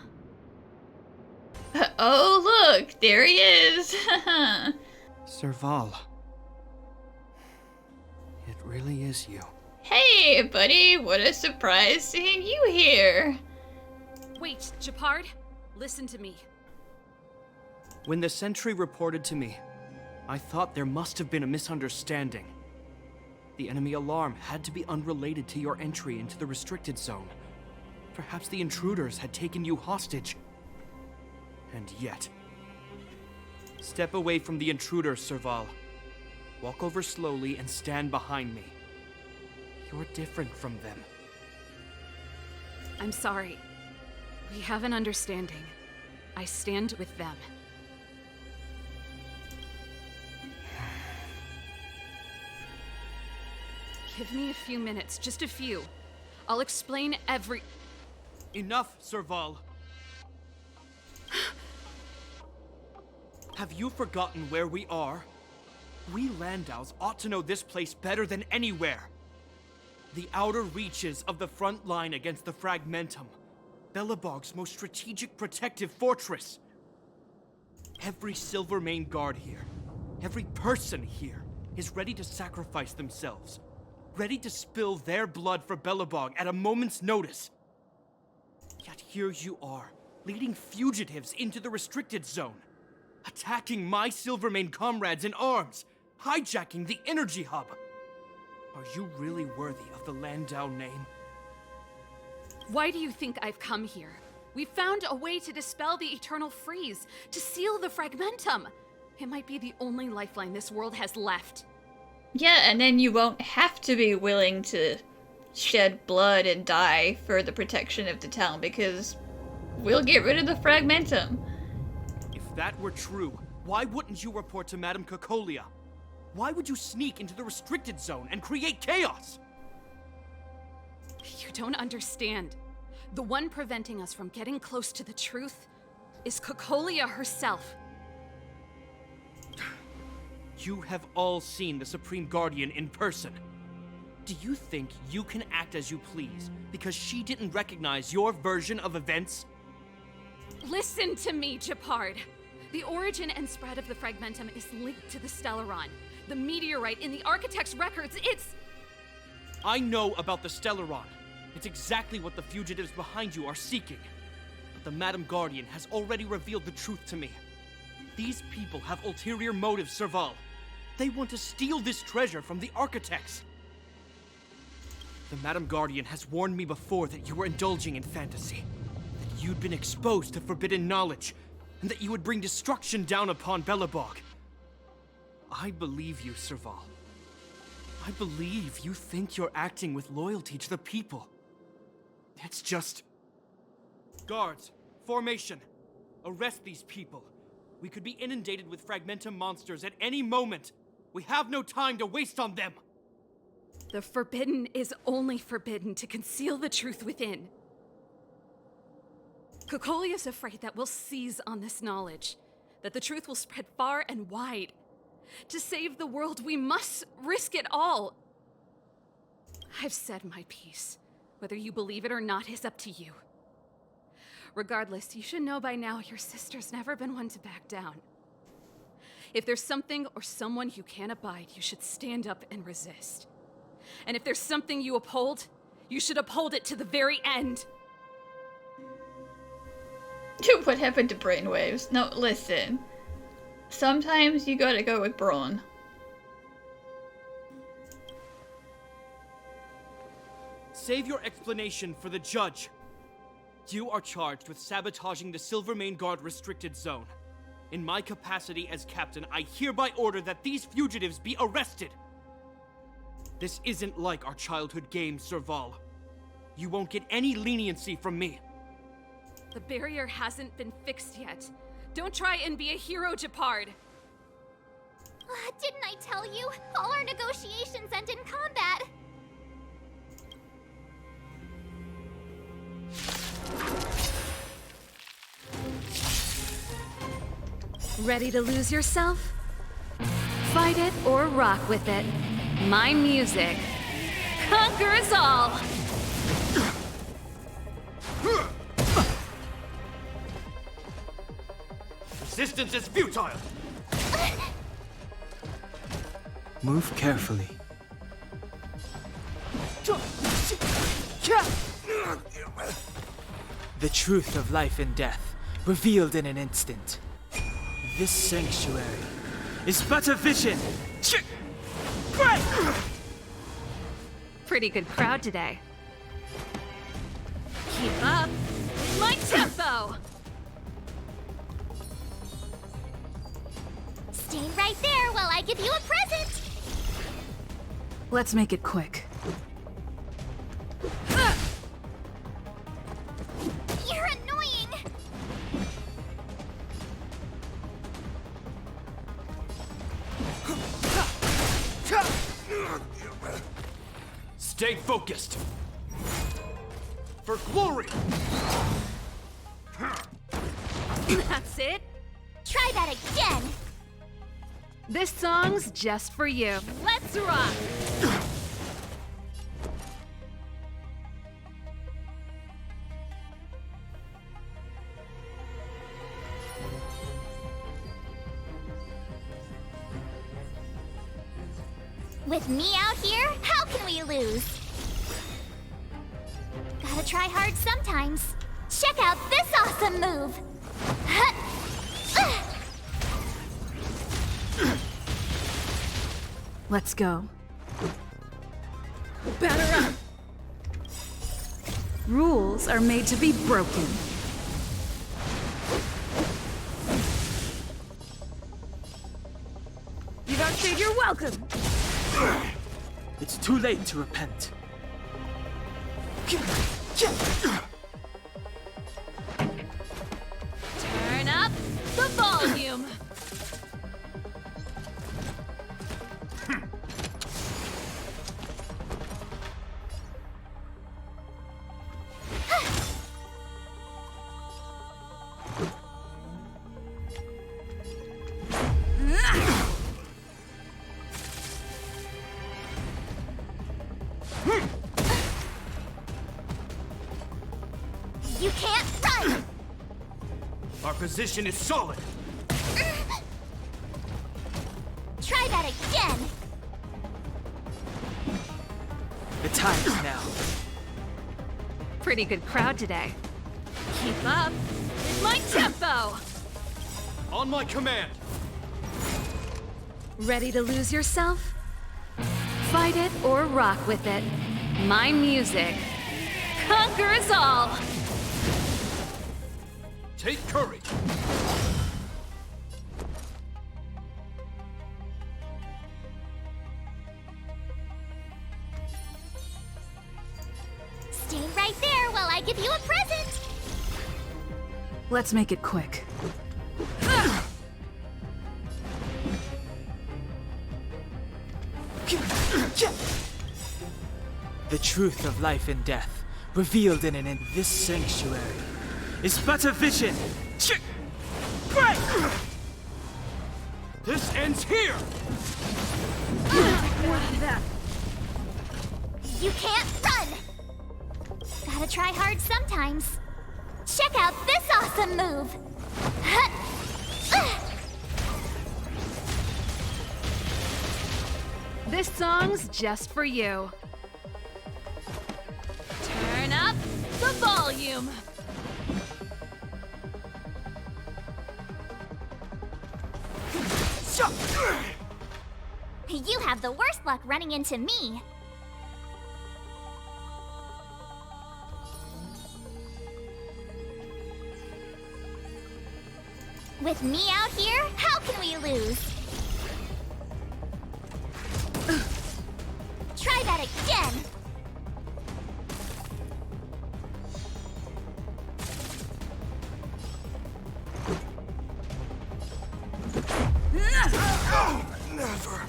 Oh, look, there he is. Serval. It really is you. Hey, buddy, what a surprise seeing you here. Wait, Gepard, listen to me. When the sentry reported to me, I thought there must have been a misunderstanding. The enemy alarm had to be unrelated to your entry into the restricted zone. Perhaps the intruders had taken you hostage. And yet... Step away from the intruders, Serval. Walk over slowly and stand behind me. You're different from them. I'm sorry. We have an understanding. I stand with them. Give me a few minutes, just a few. I'll explain every... Enough, Serval. Have you forgotten where we are? We Landaus ought to know this place better than anywhere. The outer reaches of the front line against the Fragmentum. Belobog's most strategic protective fortress. Every Silvermane guard here, every person here, is ready to sacrifice themselves. Ready to spill their blood for Belobog at a moment's notice. Yet here you are, leading fugitives into the restricted zone. Attacking my Silvermane comrades in arms. Hijacking the energy hub. Are you really worthy of the Landau name? Why do you think I've come here? We found a way to dispel the eternal freeze, to seal the Fragmentum. It might be the only lifeline this world has left. Yeah, and then you won't have to be willing to shed blood and die for the protection of the town, because we'll get rid of the Fragmentum. If that were true, why wouldn't you report to Madame Cocolia? Why would you sneak into the restricted zone and create chaos? You don't understand. The one preventing us from getting close to the truth is Cocolia herself. You have all seen the Supreme Guardian in person. Do you think you can act as you please because she didn't recognize your version of events? Listen to me, Gepard. The origin and spread of the Fragmentum is linked to the stellaron. The meteorite in the Architect's records, it's... I know about the stellaron. It's exactly what the fugitives behind you are seeking. But the Madam Guardian has already revealed the truth to me. These people have ulterior motives, Serval. They want to steal this treasure from the Architects. The Madam Guardian has warned me before that you were indulging in fantasy. That you'd been exposed to forbidden knowledge, and that you would bring destruction down upon Belobog. I believe you, Serval. I believe you think you're acting with loyalty to the people. It's just... Guards, formation. Arrest these people. We could be inundated with Fragmentum monsters at any moment. We have no time to waste on them. The forbidden is only forbidden to conceal the truth within. Cocolia's afraid that we'll seize on this knowledge, that the truth will spread far and wide. To save the world, we must risk it all. I've said my piece. Whether you believe it or not is up to you. Regardless, you should know by now your sister's never been one to back down. If there's something or someone you can't abide, you should stand up and resist. And if there's something you uphold, you should uphold it to the very end. What happened to brainwaves? No, listen. Sometimes you gotta go with Braun. Save your explanation for the judge. You are charged with sabotaging the Silvermane Guard restricted zone. In my capacity as captain, I hereby order that these fugitives be arrested. This isn't like our childhood game, Serval. You won't get any leniency from me. The barrier hasn't been fixed yet. Don't try and be a hero, Gepard. Didn't I tell you? All our negotiations end in combat. Ready to lose yourself? Fight it or rock with it. My music conquers all! Resistance is futile! Move carefully. The truth of life and death, revealed in an instant. This sanctuary is but a vision. Pretty good crowd today. Keep up with my tempo! Stay right there while I give you a present! Let's make it quick. You're annoying! Stay focused! For glory! That's it. Try that again! This song's just for you. Let's rock! With me out here, how can we lose? Gotta try hard sometimes. Check out this awesome move! Let's go. Batter up! Rules are made to be broken. You don't say you're welcome! It's too late to repent. Turn up the volume! You can't run! Our position is solid! Try that again! The time is now. Pretty good crowd today. Keep up with my tempo! On my command! Ready to lose yourself? Fight it or rock with it. My music conquers all! Take courage! Stay right there while I give you a present! Let's make it quick. The truth of life and death, revealed in this sanctuary, is but a vision. This ends here! You can't run! Gotta try hard sometimes. Check out this awesome move! This song's just for you. Turn up the volume. You have the worst luck running into me. With me out here, how can we lose? Try that again! Never.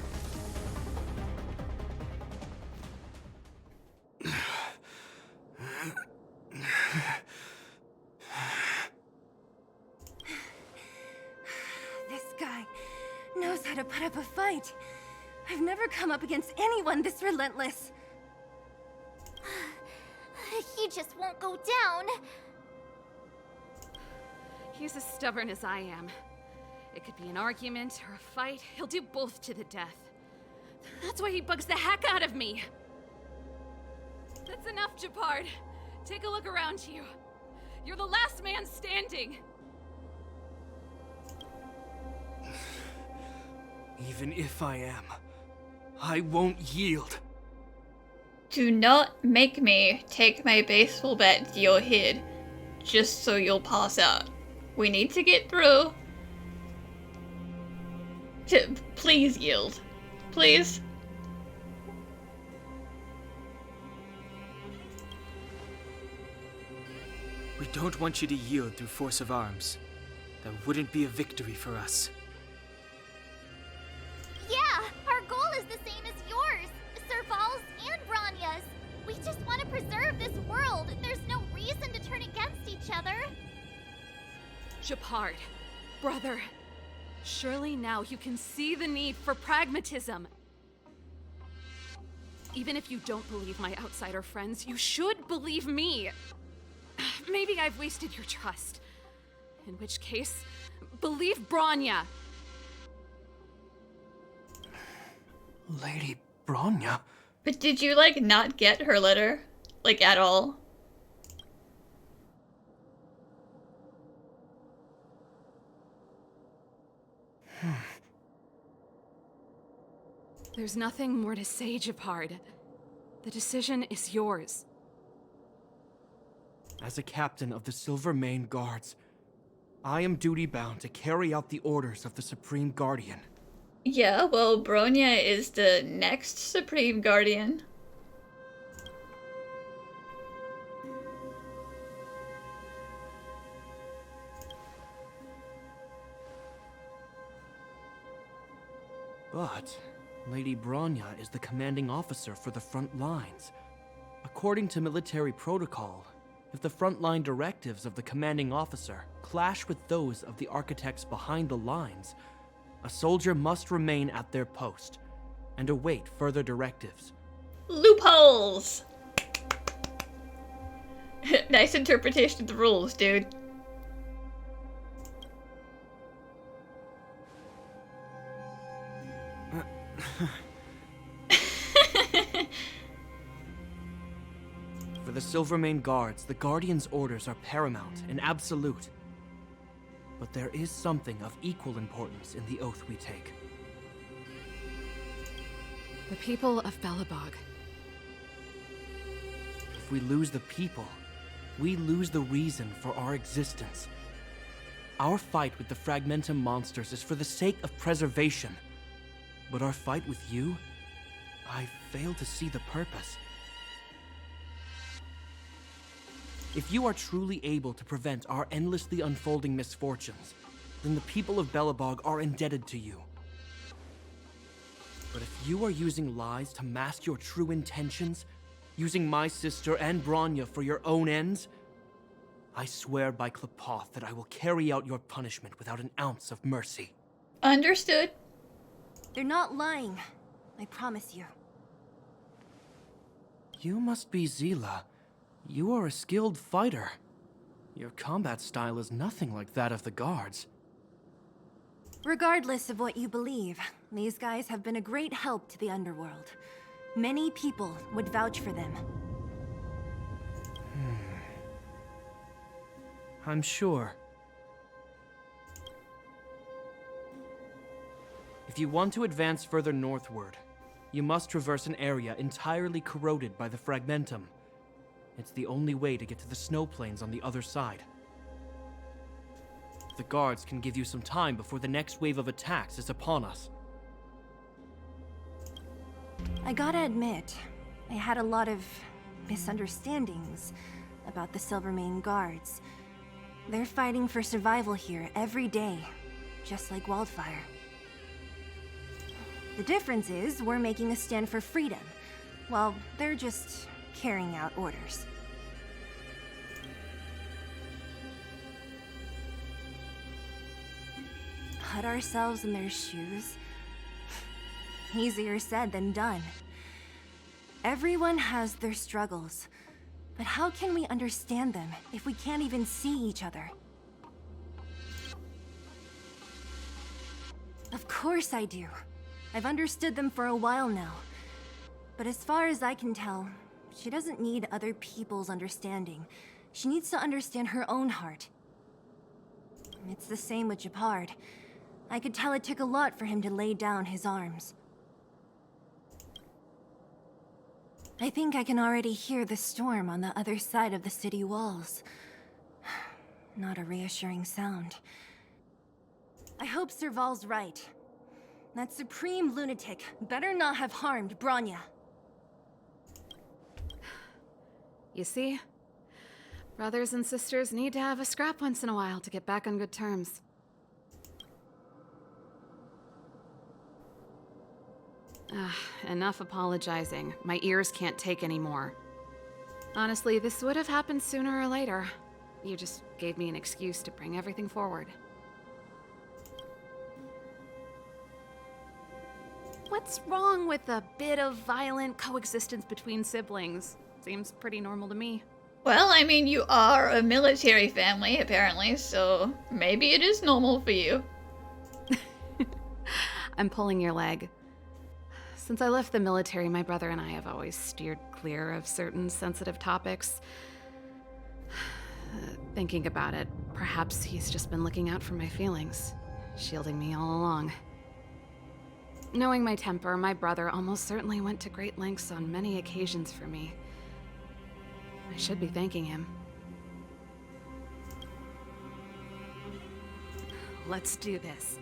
This guy knows how to put up a fight. I've never come up against anyone this relentless. He just won't go down. He's as stubborn as I am. It could be an argument or a fight. He'll do both to the death. That's why he bugs the heck out of me. That's enough, Gepard. Take a look around you. You're the last man standing. Even if I am, I won't yield. Do not make me take my baseball bat to your head just so you'll pass out. We need to get through. Please yield. Please. We don't want you to yield through force of arms. That wouldn't be a victory for us. Yeah, our goal is the same as yours, Serval's and Branya's. We just want to preserve this world. There's no reason to turn against each other. Gepard, brother, surely now you can see the need for pragmatism. Even if you don't believe my outsider friends, you should believe me. Maybe I've wasted your trust. In which case, believe Branya. Lady Branya? But did you, like, not get her letter? Like, at all? There's nothing more to say, Gepard. The decision is yours. As a captain of the Silvermane Guards, I am duty-bound to carry out the orders of the Supreme Guardian. Yeah, well, Bronya is the next Supreme Guardian. But Lady Branya is the commanding officer for the front lines. According to military protocol, if the frontline directives of the commanding officer clash with those of the architects behind the lines, a soldier must remain at their post and await further directives. Loopholes! Nice interpretation of the rules, dude. For the Silvermane Guards, the Guardian's orders are paramount and absolute. But there is something of equal importance in the oath we take. The people of Belobog. If we lose the people, we lose the reason for our existence. Our fight with the Fragmentum monsters is for the sake of preservation. But our fight with you, I fail to see the purpose. If you are truly able to prevent our endlessly unfolding misfortunes, then the people of Belobog are indebted to you. But if you are using lies to mask your true intentions, using my sister and Branya for your own ends, I swear by Klepoth that I will carry out your punishment without an ounce of mercy. Understood. They're not lying. I promise you. You must be Zila. You are a skilled fighter. Your combat style is nothing like that of the guards. Regardless of what you believe, these guys have been a great help to the underworld. Many people would vouch for them. I'm sure. If you want to advance further northward, you must traverse an area entirely corroded by the Fragmentum. It's the only way to get to the snow plains on the other side. The guards can give you some time before the next wave of attacks is upon us. I gotta admit, I had a lot of misunderstandings about the Silvermane Guards. They're fighting for survival here every day, just like Wildfire. The difference is we're making a stand for freedom, while they're just carrying out orders. Put ourselves in their shoes? Easier said than done. Everyone has their struggles, but how can we understand them if we can't even see each other? Of course I do. I've understood them for a while now. But as far as I can tell, she doesn't need other people's understanding. She needs to understand her own heart. It's the same with Gepard. I could tell it took a lot for him to lay down his arms. I think I can already hear the storm on the other side of the city walls. Not a reassuring sound. I hope Serval's right. That supreme lunatic better not have harmed Bronya. You see? Brothers and sisters need to have a scrap once in a while to get back on good terms. Enough apologizing. My ears can't take any more. Honestly, this would have happened sooner or later. You just gave me an excuse to bring everything forward. What's wrong with a bit of violent coexistence between siblings? Seems pretty normal to me. Well, I mean, you are a military family, apparently, so maybe it is normal for you. I'm pulling your leg. Since I left the military, my brother and I have always steered clear of certain sensitive topics. Thinking about it, perhaps he's just been looking out for my feelings, shielding me all along. Knowing my temper, my brother almost certainly went to great lengths on many occasions for me. I should be thanking him. Let's do this.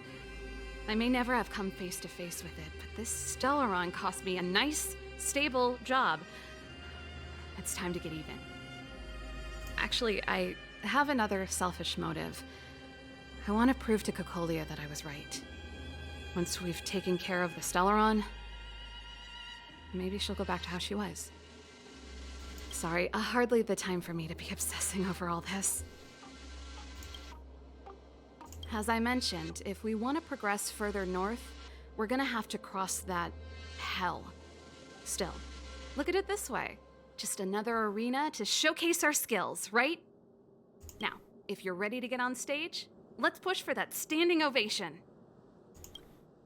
I may never have come face to face with it, but this stellaron cost me a nice, stable job. It's time to get even. Actually, I have another selfish motive. I want to prove to Cocolia that I was right. Once we've taken care of the stellaron, maybe she'll go back to how she was. Sorry, hardly the time for me to be obsessing over all this. As I mentioned, if we want to progress further north, we're gonna have to cross that hell. Still, look at it this way. Just another arena to showcase our skills, right? Now, if you're ready to get on stage, let's push for that standing ovation.